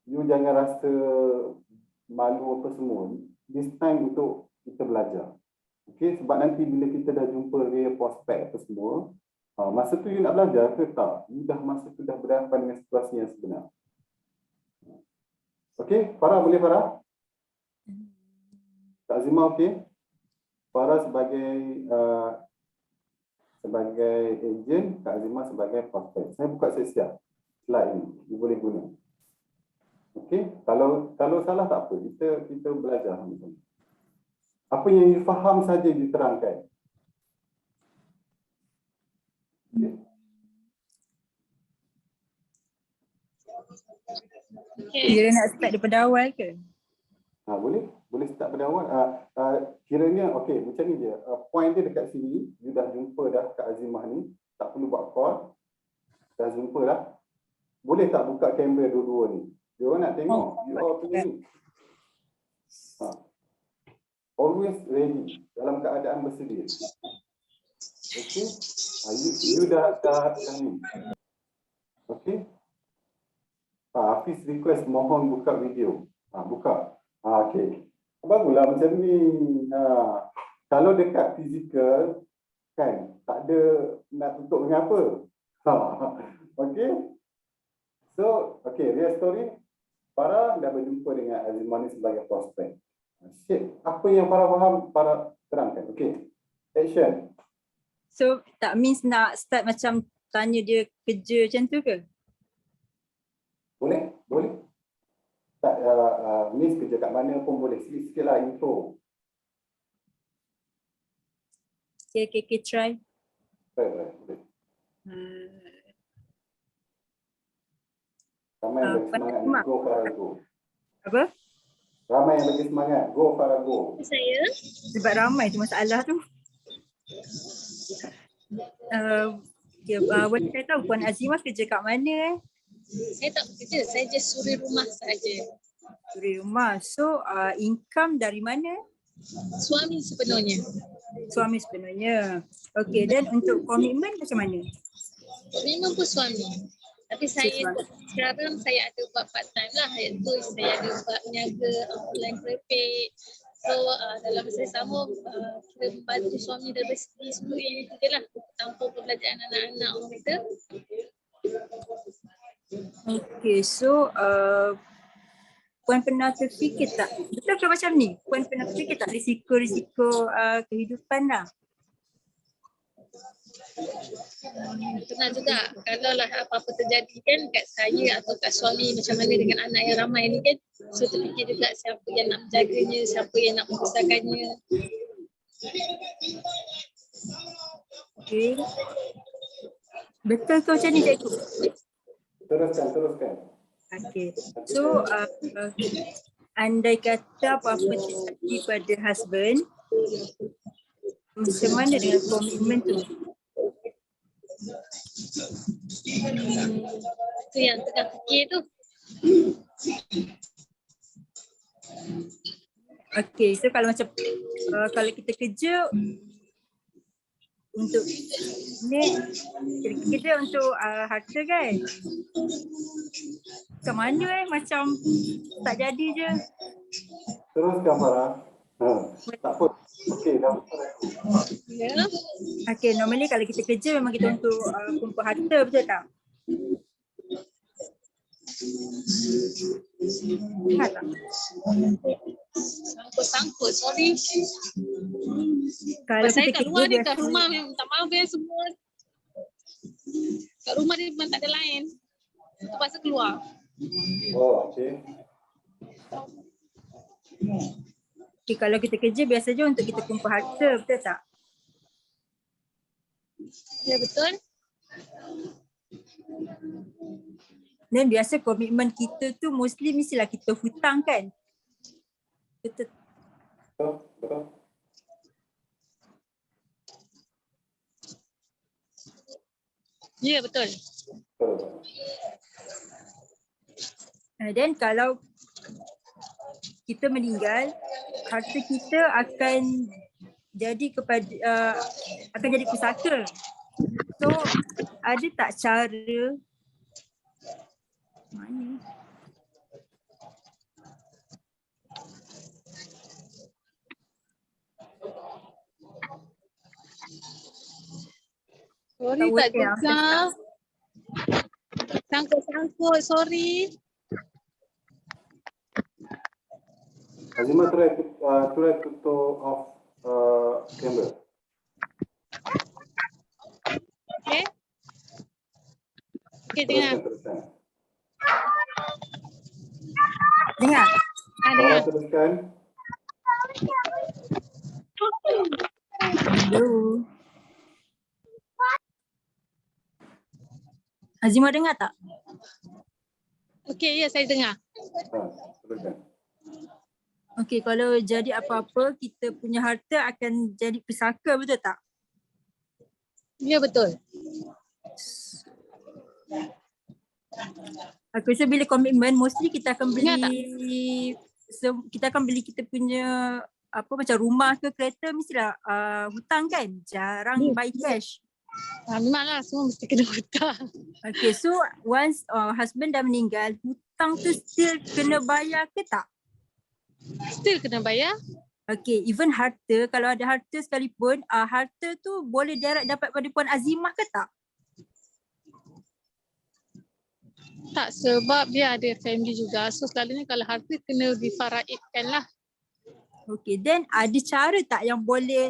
You jangan rasa malu apa semua. This time untuk kita belajar. Okey, sebab nanti bila kita dah jumpa real prospek apa semua, masa tu you nak belajar ke tak? You dah masa tu dah berhadapan dengan situasi yang sebenar. Okey, Farah boleh Farah? Kak Azimah okey? Farah sebagai ejen, Kak Azimah sebagai prospek. Saya buka siap-siap slide ni, you boleh guna. Okey, kalau salah tak apa, kita belajar sama-sama. Apa yang you faham saja diterangkan. Kira nak start daripada awal ke? Boleh start pada awal. Kiranya okey, macam ni je. Point dia dekat sini, you dah jumpa dah Kak Azimah ni, tak perlu buat call. Dah jumpa dah. Boleh tak buka kamera dua-dua ni? Dia orang nak tengok you all punya ni. Always ready, dalam keadaan bersedia. Okey? You dah ni. Okey? Hafiz request mohon buka video. Buka. Okey. Baguslah macam ni. Kalau dekat fizikal kan tak ada nak tutup dengan apa. Okey? So, okay, real story. Farah dah berjumpa dengan Azimah ni sebagai prospek. Syed, apa yang Farah faham, Farah terangkan. Okay, action. So tak means nak start macam tanya dia kerja macam tu ke? Boleh? Boleh? Tak, Miss kerja kat mana pun boleh. Sikit-sikit lah intro. Okay, try. Boleh. Ramai yang bagi semangat ni. Go Farah, go. Apa? Ramai yang bagi semangat. Go Farah, go. Saya, Sebab ramai tu masalah tu. Boleh saya tahu Puan Azimah kerja kat mana saya tak bekerja, saya just suri rumah saja. Suri rumah. So income dari mana? Suami sepenuhnya. Suami sepenuhnya. Okay, dan untuk komitmen macam mana? Memang pun suami. Tapi saya sekarang saya ada buat part time lah, iaitu saya ada buat meniaga online keripik. So dalam masa yang sama kita membantu suami dari segi semua ini juga lah, tanpa pembelajaran anak-anak orang kita. Okay, so Puan pernah terfikir tak? Betul ke macam ni? Puan pernah terfikir tak risiko-risiko kehidupan lah? Pernah juga, kalau lah apa-apa terjadi kan kat saya atau kat suami, macam mana dengan anak yang ramai ni kan, so terfikir juga siapa yang nak menjaganya, siapa yang nak membesarkannya. Okay. Betul ke macam ni cikgu? Teruskan. Okay. So andai kata apa-apa terjadi pada husband, macam mana dengan komitmen tu? Itu yang tengah fikir tu. Okay, so kalau macam kalau kita kerja untuk ni, kerja untuk harta kan? Macam mana macam tak jadi je. Teruskan Farah. Tak apa. Okey, dah. Ya. Okay, normally kalau kita kerja memang kita untuk kumpul harta, betul tak? Ingat tak? Sangkut, sorry. Kalau Saya kita kat luar ni, kerja kat rumah memang tak maaf ya semua. Kat rumah ni memang tak ada lain. Terpaksa keluar. Oh, okey. Okay, kalau kita kerja biasa je untuk kita kumpul harta, betul tak? Ya betul. Dan biasa komitmen kita tu mostly mestilah kita hutang kan? Betul. Betul. Ya betul. Dan kalau kita meninggal, harta kita akan jadi kepada akan jadi pusaka. So ada tak cara mana? Sorry tak dengar. Sangkut, sorry. Azimah, try to off camera. Okay. Okay, dengar. Teruskan. Dengar. Dengar. Teruskan. Hello. Azimah dengar tak? Okay, ya saya dengar. Teruskan. Okey, kalau jadi apa-apa, kita punya harta akan jadi pusaka, betul tak? Ya betul. Aku rasa bila komitmen, mostly kita akan beli kita punya apa macam rumah ke kereta mestilah hutang kan? Jarang buy cash. Memanglah semua mesti kena hutang. Okay, so once husband dah meninggal, hutang tu still kena bayar ke tak? Still kena bayar. Okay, even harta, kalau ada harta sekalipun, harta tu boleh direct dapat pada Puan Azimah ke tak? Tak, sebab dia ada family juga. So selalunya kalau harta kena difaraidkan lah. Okay, then ada cara tak yang boleh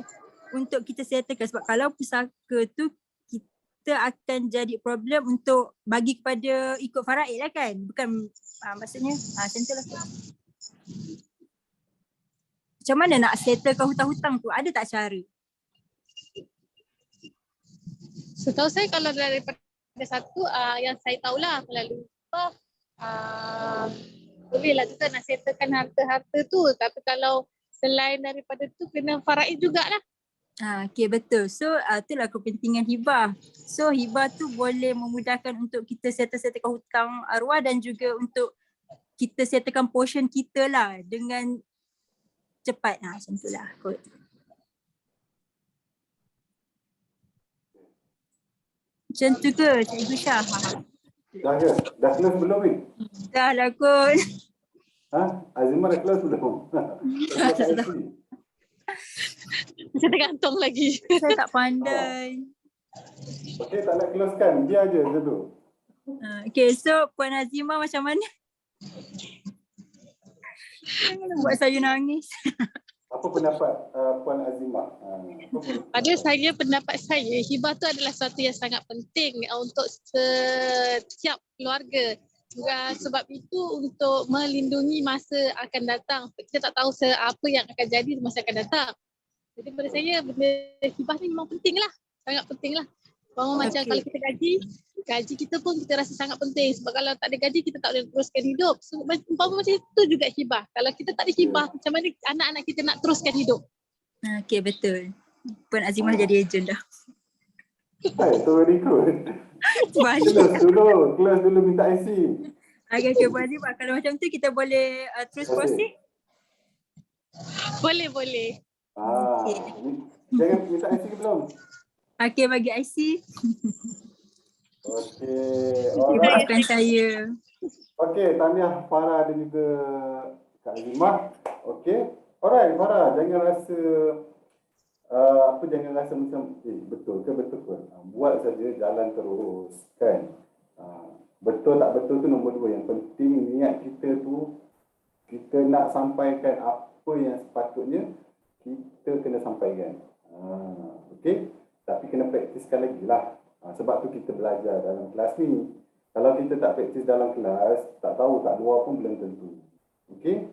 untuk kita settlekan? Sebab kalau pusaka tu kita akan jadi problem untuk bagi kepada ikut faraid lah kan? Bukan maksudnya macam tu lah. Macam mana nak settlekan hutang-hutang tu? Ada tak cara? Setahu saya kalau daripada satu yang saya tahulah melalui bolehlah kita nak settlekan harta-harta tu, tapi kalau selain daripada tu kena faraid jugalah. Okay, betul. So itulah kepentingan hibah. So hibah tu boleh memudahkan untuk kita settlekan hutang arwah dan juga untuk kita settlekan portion kita lah dengan cepat. Macam tu lah kot. Macam tu ke Cikgu Syah? Dah ke? Dah close belum ni? Dah lah kot. Azimah dah close belum? Saya tergantung lagi. Saya tak pandai. Okey, tak nak close kan? Dia aja dulu. Okay, so Puan Azimah macam mana? Jangan buat saya nangis. Apa pendapat Puan Azimah? Pada saya, pendapat saya, hibah tu adalah sesuatu yang sangat penting untuk setiap keluarga. Sebab itu untuk melindungi masa akan datang. Kita tak tahu apa yang akan jadi di masa akan datang. Jadi pada saya, benda hibah ni memang penting lah. Sangat penting lah. Macam kalau kita gaji kita pun kita rasa sangat penting. Sebab kalau tak ada gaji, kita tak boleh teruskan hidup. So, macam itu juga hibah. Kalau kita tak ada hibah, macam mana anak-anak kita nak teruskan hidup? Okay, betul. Puan Azimah jadi ejen dah. Hai, tu very good. Close dulu minta IC. Okay, Puan Azimah, kalau macam tu kita boleh terus proceed? Boleh. Jangan minta IC ke belum? Okay, bagi IC. Okey. Maafkan saya. Okey, tahniah Farah dan juga Kak Azimah. Okey. Alright, Farah, jangan rasa jangan rasa macam betul ke. Buat saja, jalan terus kan. Betul tak betul tu nombor 2. Yang penting niat kita tu, kita nak sampaikan apa yang sepatutnya kita kena sampaikan. Okey. Tapi kena praktiskan lagi lah. Sebab tu kita belajar dalam kelas ni. Kalau kita tak praktis dalam kelas, tak tahu kat luar pun belum tentu. Okey?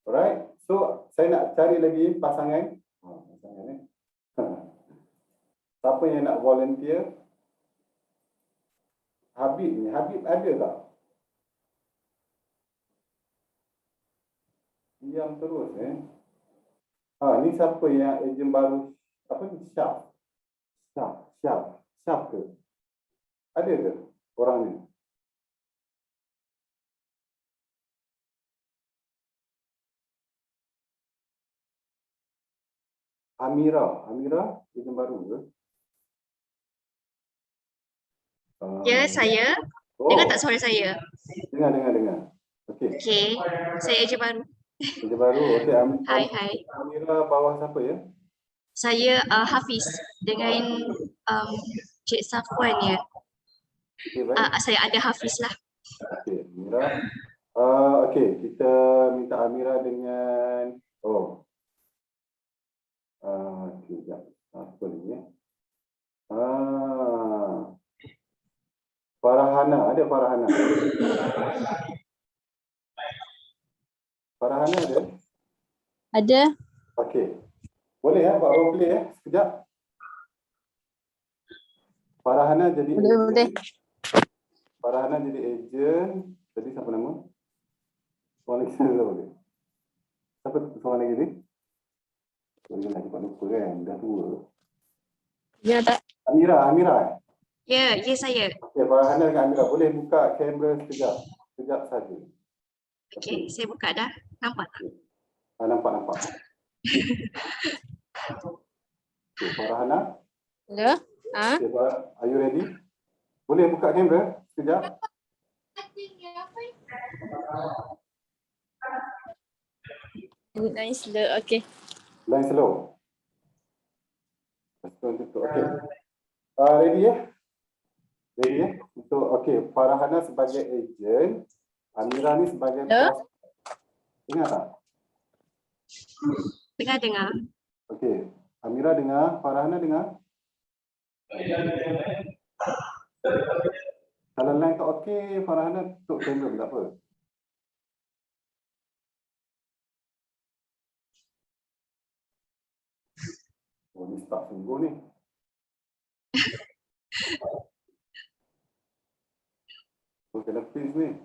Alright. So, saya nak cari lagi pasangan. Siapa yang nak volunteer? Habib ni. Habib ada tak? Diam terus ni siapa yang ejen baru? Apa ni? Syaf ke? Ada ke orang ni? Amira ejen baru ke? Ya, saya. Dengar tak suara saya? Dengar. Okey. Saya ejen baru. Ejen baru. Okey. Hai. Amira bawah siapa ya? Saya Hafiz dengan Cik Safwan ya. Okay, baik. Saya ada Hafiz lah. Okey, Amira. Okey, kita minta Amira dengan okey, jap. Apa ni ya? Farahana, ada Farahana? Farahana ada? Ada. Okey. Boleh buat role play sekejap. Farahana jadi Boleh. Farahana jadi ejen. Jadi siapa nama? Soalan lagi siapa boleh? Siapa soalan lagi ni? Boleh nak cepat lupa kan, dah tua. Ya tak? Amira. Ya saya. Okey, Farahana dengan Amira boleh buka kamera sekejap saja. Okey, saya buka dah. Nampak tak? Nampak. Okay, Farahana. Ya. Okay, are you ready? Boleh buka kamera sekejap? Line slow, okay. Line slow. Okay. Ready ya? Untuk Farhana sebagai ejen, Amira ni sebagai Ya. prospek. Ingat tak? Dengar. Okey, Amira dengar, Farhana dengar? Kalau line tak okey, Farhana tutup kamera tak apa. Oh, ni start sungguh ni. Oh, kena freeze ni.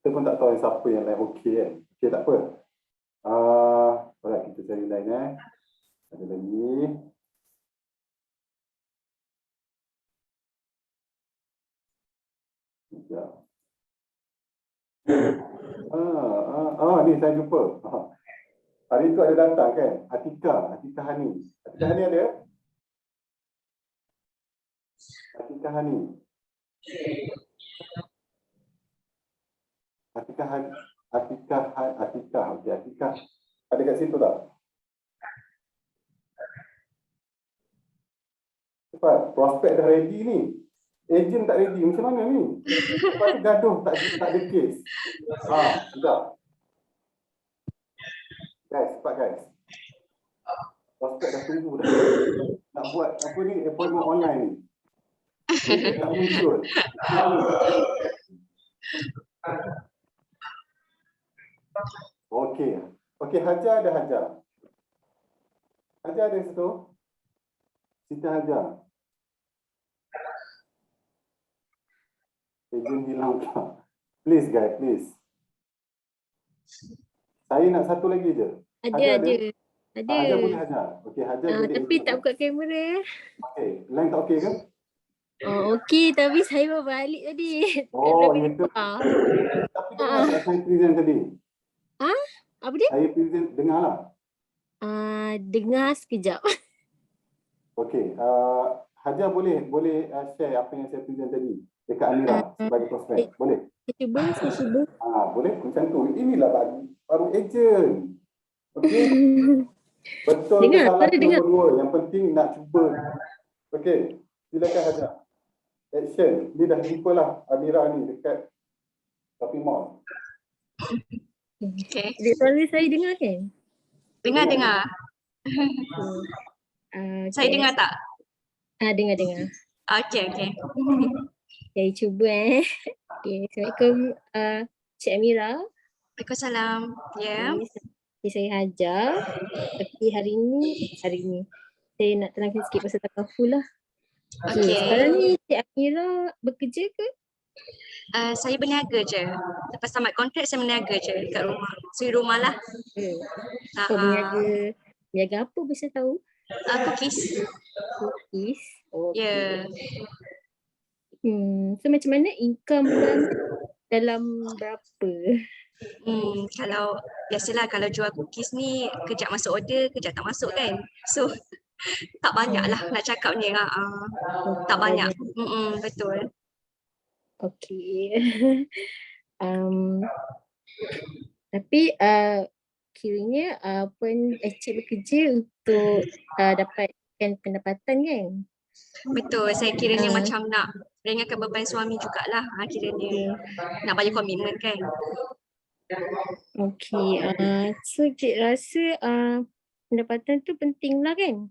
Kita pun tak tahu siapa yang line okey kan. Okey, tak apa. Alright, kita cari line Ada lagi. Sekejap. Ni saya jumpa. Hari tu ada datang kan? Atika Hani. Atika Hani ada? Atika Hani. Okey, Atika. Ada kat situ tak? Cepat, prospek dah ready ni. Ejen tak ready, macam mana ni? Lepas tu gaduh, tak ada kes. Sudah. Guys, cepat guys. Prospek dah tunggu dah. Nak buat apa ni, appointment online ni. Ejen tak muncul. Okey, Hajar ada Hajar. Hajar ada situ? Siti Hajar. Ejen hilang tak? Please guys, please. Saya nak satu lagi je. Hajar Ada. Hajar boleh Hajar. Okey, Hajar jadi Tapi ejen. tak buka kamera. Okey, line tak okey ke? Okey, tapi saya baru balik tadi. Oh, Lebih itu. lupa. Tapi dengar tak saya present tadi? Apa dia? Saya present, dengar lah. Dengar sekejap. Okey, Hajar boleh share apa yang saya present tadi dekat Amira sebagai prospek. Boleh? Saya cuba. Boleh macam tu. Inilah baru ejen. Okey. Betul ke salah nombor 2. Yang penting nak cuba. Okey, silakan Hajar. Action. Ni dah jumpa lah Amira ni dekat shopping mall. Okay. Suara saya dengar kan? Dengar. Saya dengar tak? Dengar. Okay. Saya cuba Okay, Assalamualaikum Cik Amira. Waalaikumsalam. Ya. Saya Hajar. Tapi hari ni saya nak terangkan sikit pasal takaful lah. Okay. Sekarang ni Cik Amira bekerja ke? Saya berniaga je. Lepas tamat kontrak saya berniaga je kat rumah. Suri rumah lah. Berniaga apa bisa tahu? Cookies. Ya. So macam mana income bulan dalam berapa? Kalau biasalah kalau jual cookies ni kejap masuk order, kejap tak masuk kan. So tak banyak lah nak cakap ni. Tak banyak. Betul. Okay. Tapi kiranya pun Cik bekerja untuk dapatkan pendapatan kan? Betul, saya kiranya macam nak ringankan beban suami jugalah. Kiranya nak bayar komitmen kan. Okay, so Cik rasa pendapatan tu penting lah kan?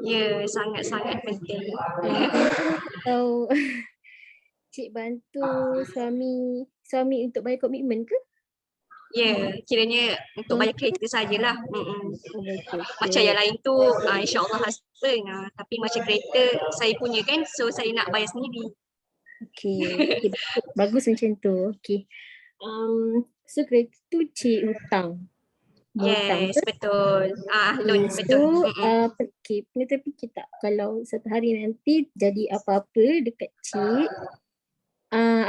Ya, sangat-sangat penting. Atau Cik bantu suami untuk bayar komitmen ke? Ya, kiranya untuk bayar kereta sajalah. Macam yang lain tu insya-Allah husband. Tapi macam kereta saya punya kan, so saya nak bayar sendiri. Okay, bagus macam tu. Okay. So kereta tu Cik hutang. Yes, betul. Loan betul. Okay, tapi kita kalau satu hari nanti jadi apa-apa dekat Cik,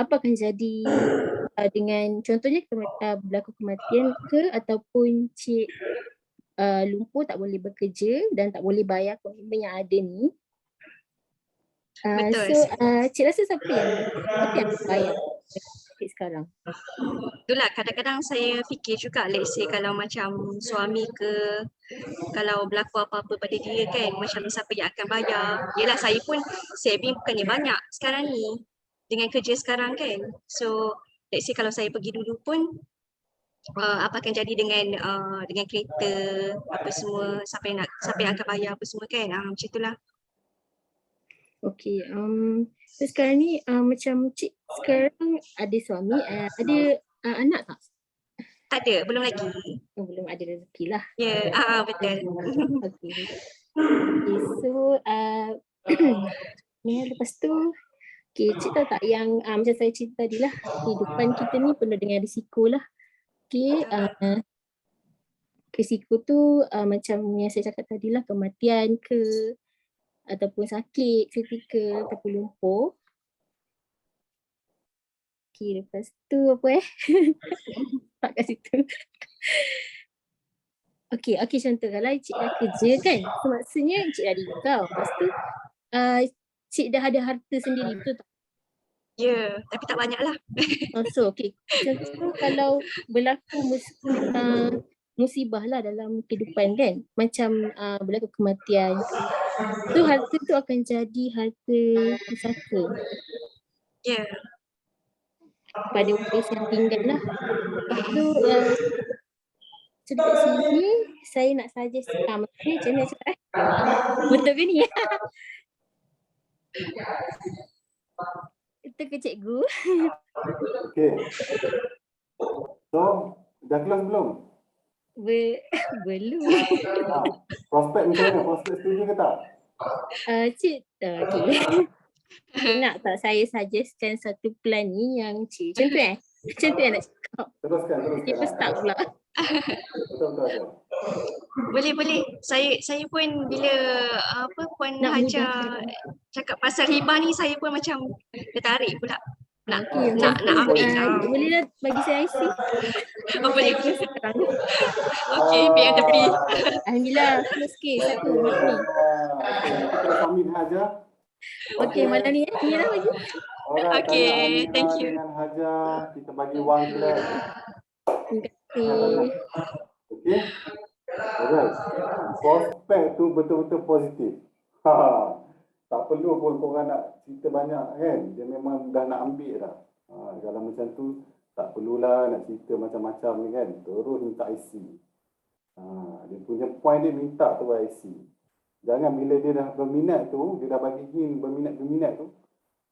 apa akan jadi dengan contohnya berlaku kematian ke ataupun Cik lumpuh tak boleh bekerja dan tak boleh bayar komitmen yang ada ni. Betul. So Cik rasa siapa yang bayar? topik sekarang? Itulah kadang-kadang saya fikir juga, let's say kalau macam suami ke, kalau berlaku apa-apa pada dia kan, macam siapa yang akan bayar. Yelah saya pun saving bukannya banyak sekarang ni dengan kerja sekarang kan. So let's say kalau saya pergi dulu pun apa akan jadi dengan kereta apa semua, siapa yang akan bayar apa semua kan. Macam itulah. Okey, so sekarang ni macam cik sekarang ada suami, ada anak tak? Tak ada, belum lagi. Oh, belum ada rezeki lah. Ya, betul. Okey. Okay, so ni lepas tu cik tahu tak yang macam saya cerita tadi lah, kehidupan kita ni penuh dengan risiko lah. Okay, risiko tu macam yang saya cakap tadi lah, kematian ke ataupun sakit kritikal ataupun lumpuh. Okay, lepas tu apa tak kat situ. Okay, contoh kalau cik dah kerja kan, so maksudnya cik dah nikah, lepas tu cik dah ada harta sendiri, betul tak? Ya, tapi tak banyak lah. So okay, contoh kalau berlaku musibah lah dalam kehidupan kan, macam berlaku kematian, tu harta tu akan jadi harta pusaka. Ya. Pada waris yang tinggal lah. Lepas tu so dekat sini saya nak suggest maksudnya macam mana cakap betul ke ni? Betul ke cikgu? Okay. So, dah close belum? Belum. Prospek macam mana? Prospek setuju ke tak? Cik, okay. Nak tak saya suggestkan satu plan ni yang cik macam tu yang nak cakap. Teruskan. Cik start pula. Betul. Boleh. Saya pun bila Puan Nak Hajar cakap pasal hibah ni, saya pun macam tertarik pula. Nak ambil. Bolehlah bagi saya IC. Boleh. Okey, biar yang tepi. Alhamdulillah, close case satu ni. Kita sambil Hajar. Okey, malam ni ni lah bagi. Okey, thank you. Dengan Hajar, kita bagi wang clap. Terima kasih. Okey. Alright. Prospek tu betul-betul positif. Tak perlu pun korang nak cerita banyak kan. Dia memang dah nak ambil dah. Kalau macam tu tak perlulah nak cerita macam-macam ni kan. Terus minta IC. Dia punya point dia minta tu IC. Jangan bila dia dah berminat tu, dia dah bagi hint berminat tu,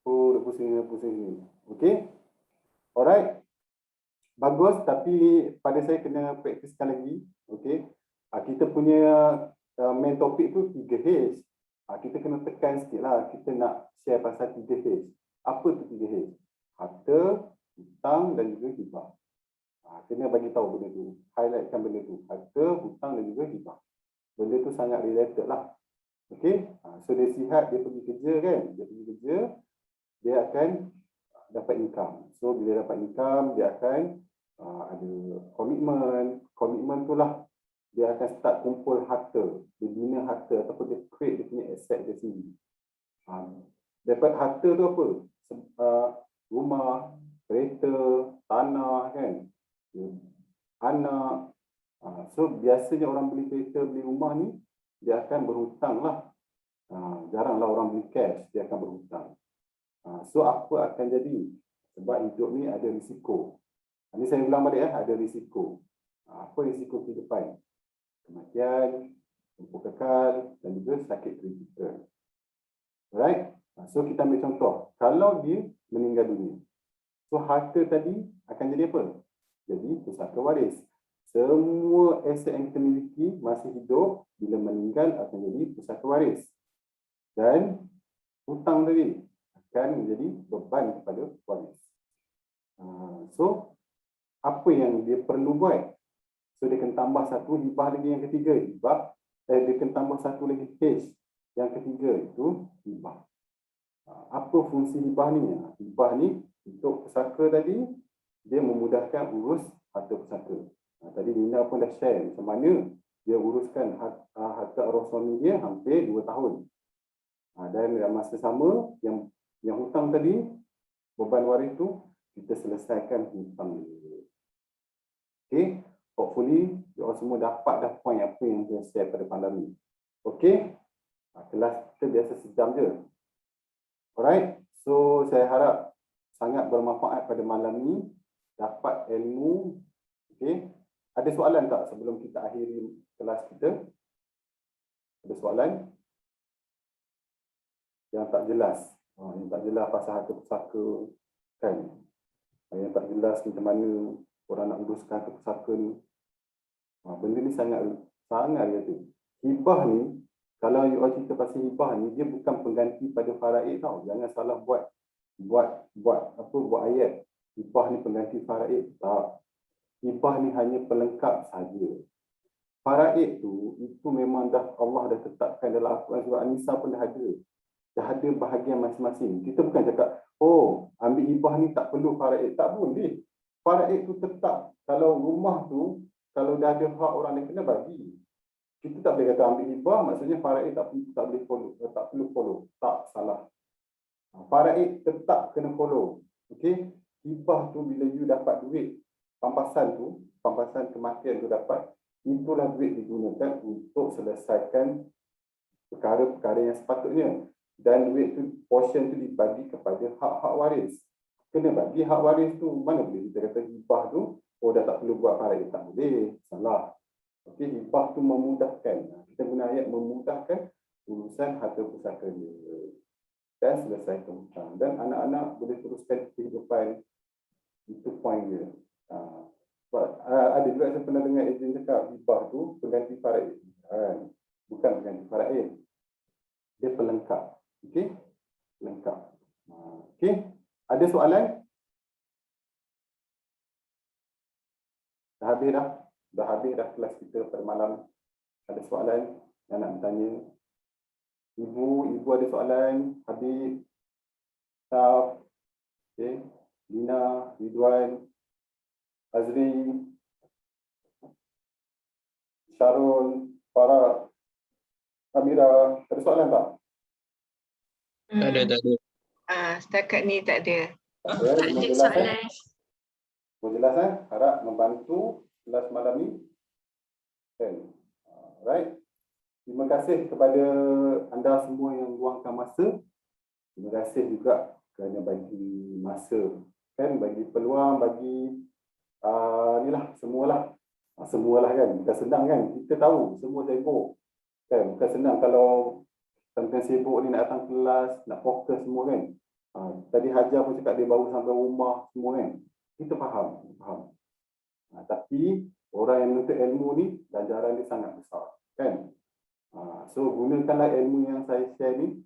dia pusing ni. Okey? Alright. Bagus, tapi pada saya kena praktiskan lagi. Okey? Kita punya main topik tu 3H. Kita kena tekan sikit lah. Kita nak share pasal 3H. Apa tu 3H? Harta, hutang dan juga hibah. Kena bagi tahu benda tu. Highlightkan benda tu. Harta, hutang dan juga hibah. Benda tu sangat related lah. Okey? So dia sihat, dia pergi kerja kan. Dia pergi kerja, dia akan dapat income. So bila dapat income, dia akan ada komitmen. Komitmen tu lah dia akan start kumpul harta, dia bina harta ataupun dia create dia punya aset dia sendiri. Dapat harta tu apa? Rumah, kereta, tanah kan, anak. So biasanya orang beli kereta, beli rumah ni, dia akan berhutang lah. Jaranglah orang beli cash, dia akan berhutang. So apa akan jadi? Sebab hidup ni ada risiko. Ini saya ulang balik ada risiko. Apa risiko kehidupan? Kematian, lumpuh kekal dan juga sakit kritikal. Alright? So kita ambil contoh. Kalau dia meninggal dunia, so harta tadi akan jadi apa? Jadi pusaka waris. Semua aset yang kita miliki masih hidup, bila meninggal akan jadi pusaka waris. Dan hutang tadi akan menjadi beban kepada waris. So apa yang dia perlu buat? So dia akan tambah satu hibah lagi yang ketiga. Dia akan tambah satu lagi H. Yang ketiga itu hibah. Apa fungsi hibah ni? Hibah ni untuk pusaka tadi, dia memudahkan urus harta pusaka. Tadi Nina pun dah share macam mana dia uruskan harta arwah suami dia hampir 2 tahun. Dan dalam masa sama, yang hutang tadi, beban waris tu kita selesaikan hutang dia. Okey, hopefully you all semua dapat dah point apa yang saya share pada malam ni. Okey, kelas kita biasa sejam je. Alright, so saya harap sangat bermanfaat pada malam ni, dapat ilmu. Okey, ada soalan tak sebelum kita akhiri kelas kita? Ada soalan yang tak jelas? Yang tak jelas pasal harta pusaka kan? Yang tak jelas macam mana orang nak uruskan harta pusaka ni. Benda ni sangat kata. Hibah ni, kalau you all cerita pasal hibah ni, dia bukan pengganti pada faraid tau. Jangan salah buat ayat. Hibah ni pengganti faraid. Tak. Hibah ni hanya pelengkap saja. Faraid tu, itu memang dah Allah dah tetapkan dalam Al-Quran surah An-Nisa pun dah ada. Dah ada bahagian masing-masing. Kita bukan cakap, oh, ambil hibah ni tak perlu faraid. Tak boleh. Faraid tu tetap. Kalau rumah tu, kalau dah ada hak orang lain kena bagi. Kita tak boleh kata ambil hibah, maksudnya faraid tak boleh follow, tak perlu follow. Tak, salah. Faraid tetap kena follow. Okey? Hibah tu bila you dapat duit, pampasan kematian tu dapat, itulah duit digunakan untuk selesaikan perkara-perkara yang sepatutnya. Dan duit tu, portion tu dibagi kepada hak-hak waris. Kena bagi hak waris tu. Mana boleh kita kata hibah tu, oh dah tak perlu buat faraid. Tak boleh. Salah. Okey, hibah tu memudahkan. Kita guna ayat memudahkan urusan harta pusaka dia. Dan selesaikan hutang. Dan anak-anak boleh teruskan kehidupan. Itu point dia. Ada juga saya pernah dengar ejen cakap hibah tu pengganti faraid. Bukan pengganti faraid. Dia pelengkap. Okey? Pelengkap. Okey? Ada soalan? Dah habis dah? Dah habis dah kelas kita pada malam. Ada soalan yang nak bertanya? Ibu ada soalan? Habib, Saf, okay. Lina, Ridwan, Azri, Syarul, Farah, Amira. Ada soalan tak? Tak ada. Setakat ni tak ada. Tak ada soalan. Semua jelas Harap membantu kelas malam ni. Kan? Alright. Terima kasih kepada anda semua yang luangkan masa. Terima kasih juga kerana bagi masa, kan, bagi peluang, bagi semualah kan. Bukan senang kan. Kita tahu semua sibuk. Kan, bukan senang kalau sampai sibuk ni nak datang kelas, nak fokus semua kan. Tadi Hajar pun cakap dia baru sampai rumah semua kan. Kita faham. Tapi orang yang menuntut ilmu ni ganjaran dia sangat besar kan. So gunakanlah ilmu yang saya share ni.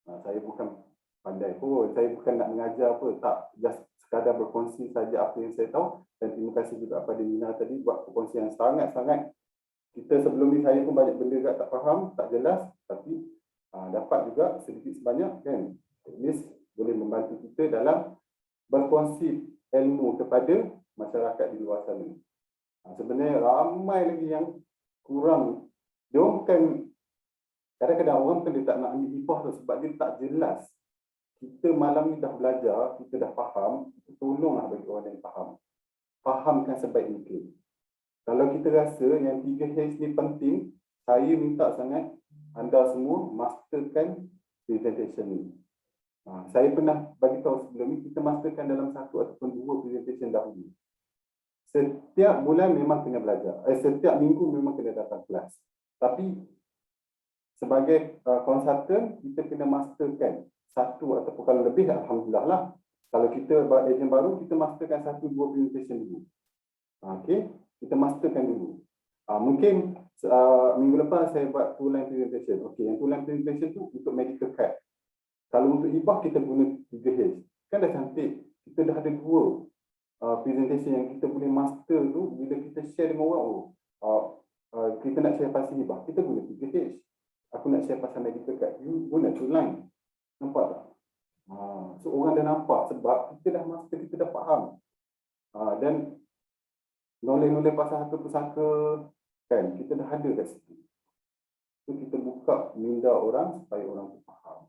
Saya bukan pandai pun, saya bukan nak mengajar apa, tak, just sekadar berkongsi saja apa yang saya tahu. Dan terima kasih juga kepada Nina tadi buat perkongsian sangat-sangat. Kita sebelum ni saya pun banyak benda juga tak faham, tak jelas, tapi dapat juga sedikit sebanyak kan. At least boleh membantu kita dalam berkongsi ilmu kepada masyarakat di luar sana. Sebenarnya ramai lagi yang kurang. Dia bukan, kadang-kadang orang bukan dia tak nak ambil hibah tu sebab dia tak jelas. Kita malam ni dah belajar, kita dah faham, kita tolonglah bagi orang yang faham. Fahamkan sebaik mungkin. Kalau kita rasa yang 3H ni penting, saya minta sangat anda semua masterkan presentation ni. Saya pernah bagi tahu sebelum ni, kita masterkan dalam 1 ataupun 2 presentation dahulu. Setiap bulan memang kena belajar. Setiap minggu memang kena datang kelas. Tapi sebagai konsultan, kita kena masterkan 1 ataupun kalau lebih, alhamdulillah lah. Kalau kita ejen baru, kita masterkan 1-2 presentation dulu. Okey, kita masterkan dulu. Mungkin minggu lepas saya buat 2-line presentation. Okey, yang 2-line presentation tu untuk medical card. Kalau untuk hibah kita guna 3H. Kan dah cantik. Kita dah ada 2 presentation yang kita boleh master tu. Bila kita share dengan orang, kita nak share pasal hibah, kita guna 3H. Aku nak share pasal medical card, you guna 2-line. Nampak tak? So orang dah nampak sebab kita dah master, kita dah faham. Dan knowledge pasal harta pusaka kan, kita dah ada kat situ. So kita buka minda orang supaya orang tu faham.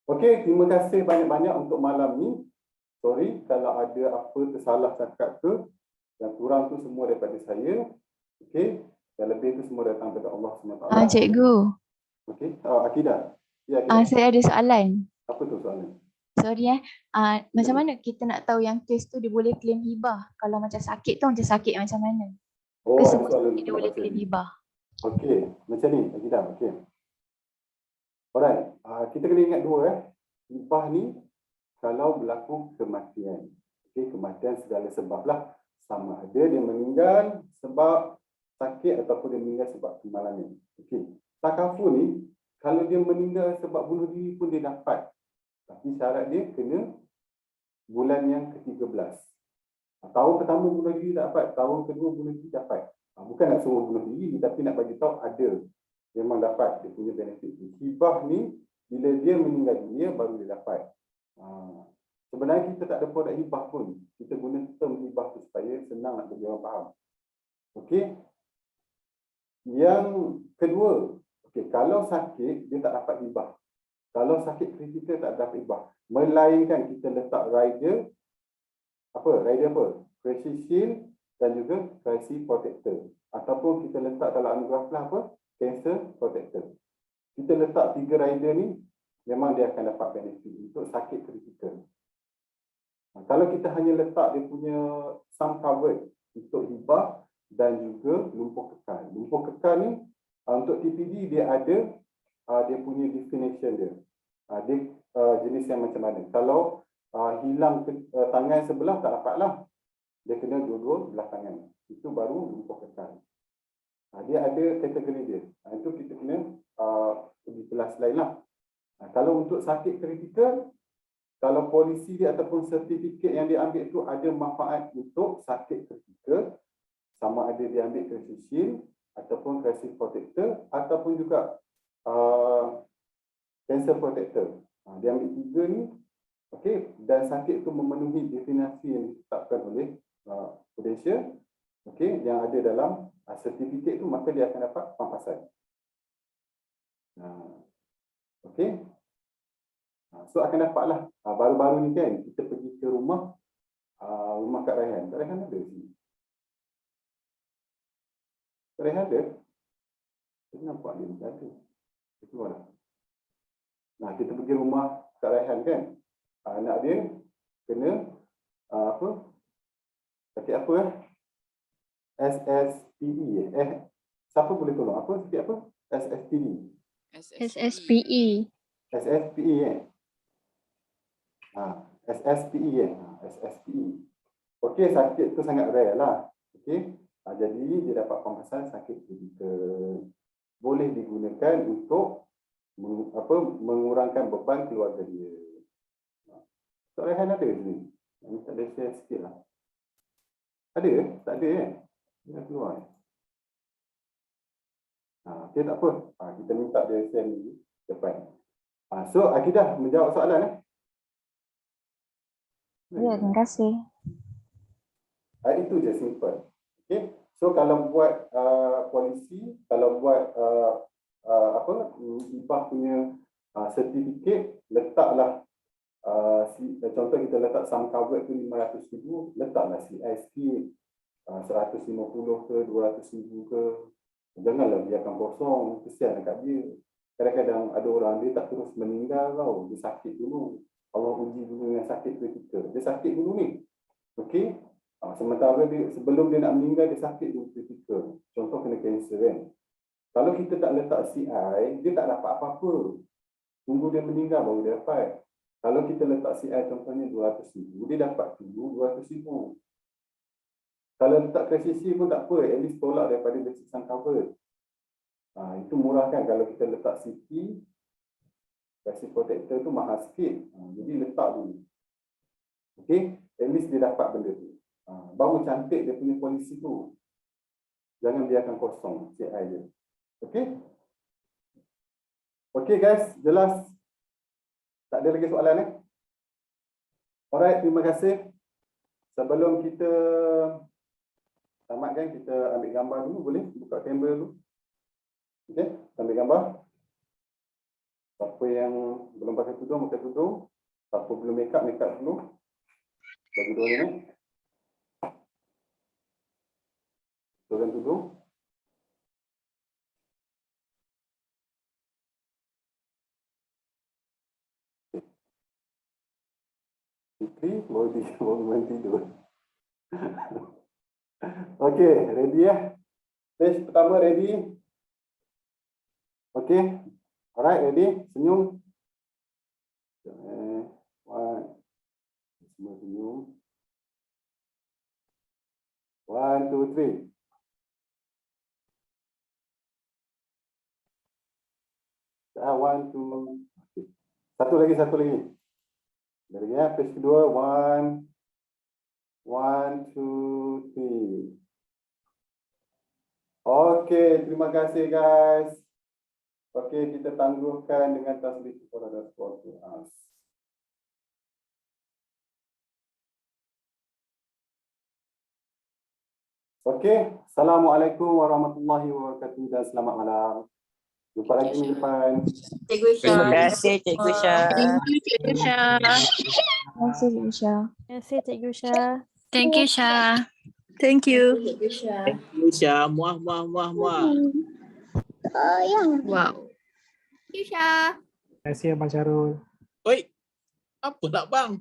Okey, terima kasih banyak-banyak untuk malam ni. sorry kalau ada apa tersalah cakap ke, yang kurang tu semua daripada saya. Okey, yang lebih tu semua datang daripada Allah SWT. Cikgu, Okey, Akidah. Ya, Akidah. saya ada soalan. Apa tu soalan? Sorry macam mana kita nak tahu yang kes tu dia boleh claim hibah? Kalau macam sakit tu macam sakit macam mana? Oh, Ke ada semua soalan sakit dia boleh claim hibah? Okey, macam ni, Akidah. Okey. Alright, kita kena ingat dua hibah ni kalau berlaku kematian. Okey, kematian segala sebab lah. Sama ada dia meninggal sebab sakit ataupun dia meninggal sebab kemalangan. Okey. Takaful ni kalau dia meninggal sebab bunuh diri pun dia dapat. Tapi syarat dia kena bulan yang ke-13. Tahun pertama bunuh diri dapat, tahun kedua bunuh diri dapat. Bukan nak suruh bunuh diri tapi nak bagi tahu ada. Memang dapat dia punya benefit. Hibah ni bila dia meninggal dunia baru dia dapat. Sebenarnya kita tak ada produk hibah pun. Kita guna term hibah tu supaya senang nak bagi orang faham. Okey. Yang kedua, okey, kalau sakit dia tak dapat hibah. Kalau sakit kritikal tak dapat hibah. Melainkan kita letak rider apa? Crisis shield dan juga crisis protector. Ataupun kita letak kalau anugerah lah apa? Cancer protector. Kita letak 3 rider ni memang dia akan dapat benefit untuk sakit kritikal. Kalau kita hanya letak dia punya sum covered untuk hibah dan juga lumpuh kekal. Lumpuh kekal ni untuk TPD dia ada dia punya definition dia. Dia jenis yang macam mana. Kalau hilang tangan sebelah tak dapat lah. Dia kena dua-dua belah tangan. Itu baru lumpuh kekal. Dia ada kategori dia. Itu kita kena pergi kelas lain lah. Kalau untuk sakit kritikal, kalau polisi dia ataupun sertifikat yang dia ambil tu ada manfaat untuk sakit kritikal, sama ada dia ambil crisis shield ataupun crisis protector ataupun juga cancer protector. Dia ambil 3 ni, okey, dan sakit tu memenuhi definisi yang ditetapkan oleh Prudential, okey, yang ada dalam sertifikat tu, maka dia akan dapat pampasan. Okey. So akan dapatlah. Baru-baru ni kan kita pergi ke rumah Kak Raihan. Kak Raihan ada sini. Kak Raihan ada? Saya nampak dia tak ada. Dia keluar lah. Kita pergi rumah Kak Raihan kan. Anak dia kena apa? Sakit apa SSPE. Siapa boleh tolong? Apa sakit apa? SSPE. SSPE. SSPE SSPE SSPE. Okey, sakit tu sangat rare lah. Okey. Jadi dia dapat pampasan sakit kritikal. Boleh digunakan untuk mengurangkan beban keluarga dia. Kak Raihan ada di sini? Tak ada share sikit lah. Ada? Tak ada Dia dah keluar. Okay, tak apa. Kita minta dia share ni depan. So, Akidah menjawab soalan Ya, terima kasih. Itu je simple. Okay. So, kalau buat polisi, kalau buat hibah punya sertifikat, letaklah contoh kita letak sum covered tu 500,000, letaklah CISP 150 ke 200,000 ke. Janganlah biarkan kosong, kesian dekat dia. Kadang-kadang ada orang dia tak terus meninggal tau, dia sakit dulu. Allah uji dulu dengan sakit kritikal. Dia sakit dulu ni. Okey. Sementara dia sebelum dia nak meninggal dia sakit dulu kritikal. Contoh kena kanser kan. Kalau kita tak letak CI, dia tak dapat apa-apa. Tunggu dia meninggal baru dia dapat. Kalau kita letak CI contohnya 200,000, dia dapat dulu 200,000. Kalau letak crisis pun tak apa, at least tolak daripada basic sum covered. Itu murah kan. Kalau kita letak CT, crisis protector tu mahal sikit. Jadi letak dulu. Okey, at least dia dapat benda tu. Baru cantik dia punya polisi tu. Jangan biarkan kosong CI dia. Okey? Okey guys, jelas? Tak ada lagi soalan Alright, terima kasih. Sebelum kita tamatkan, kita ambil gambar dulu, boleh? Buka kamera dulu. Okey, ambil gambar. Siapa yang belum pakai tudung, pakai tudung. Siapa belum make up dulu. Bagi dua ni. Turun tudung. Fikri baru tidur. Okey, ready ya? Page pertama ready? Okey. Alright, ready? Senyum. One. Semua senyum. 1, 2, 3. One, two. Okay. Satu lagi. Dari ya, page kedua. 1, 2, 3. Okey, terima kasih guys. Okey, kita tangguhkan dengan tasbih kepada Allah. Okey, Assalamualaikum warahmatullahi wabarakatuh dan selamat malam. Jumpa lagi minggu depan. Cikgu Syah. Terima kasih Cikgu Syah. Thank you, Cikgu Syah. Terima kasih Cikgu Syah. Terima kasih Cikgu Syah. Thank you, Syah. Thank you. Cikgu Syah. Cikgu Syah. Muah. Wow. Terima kasih Abang Syarul. Oi, apa nak bang?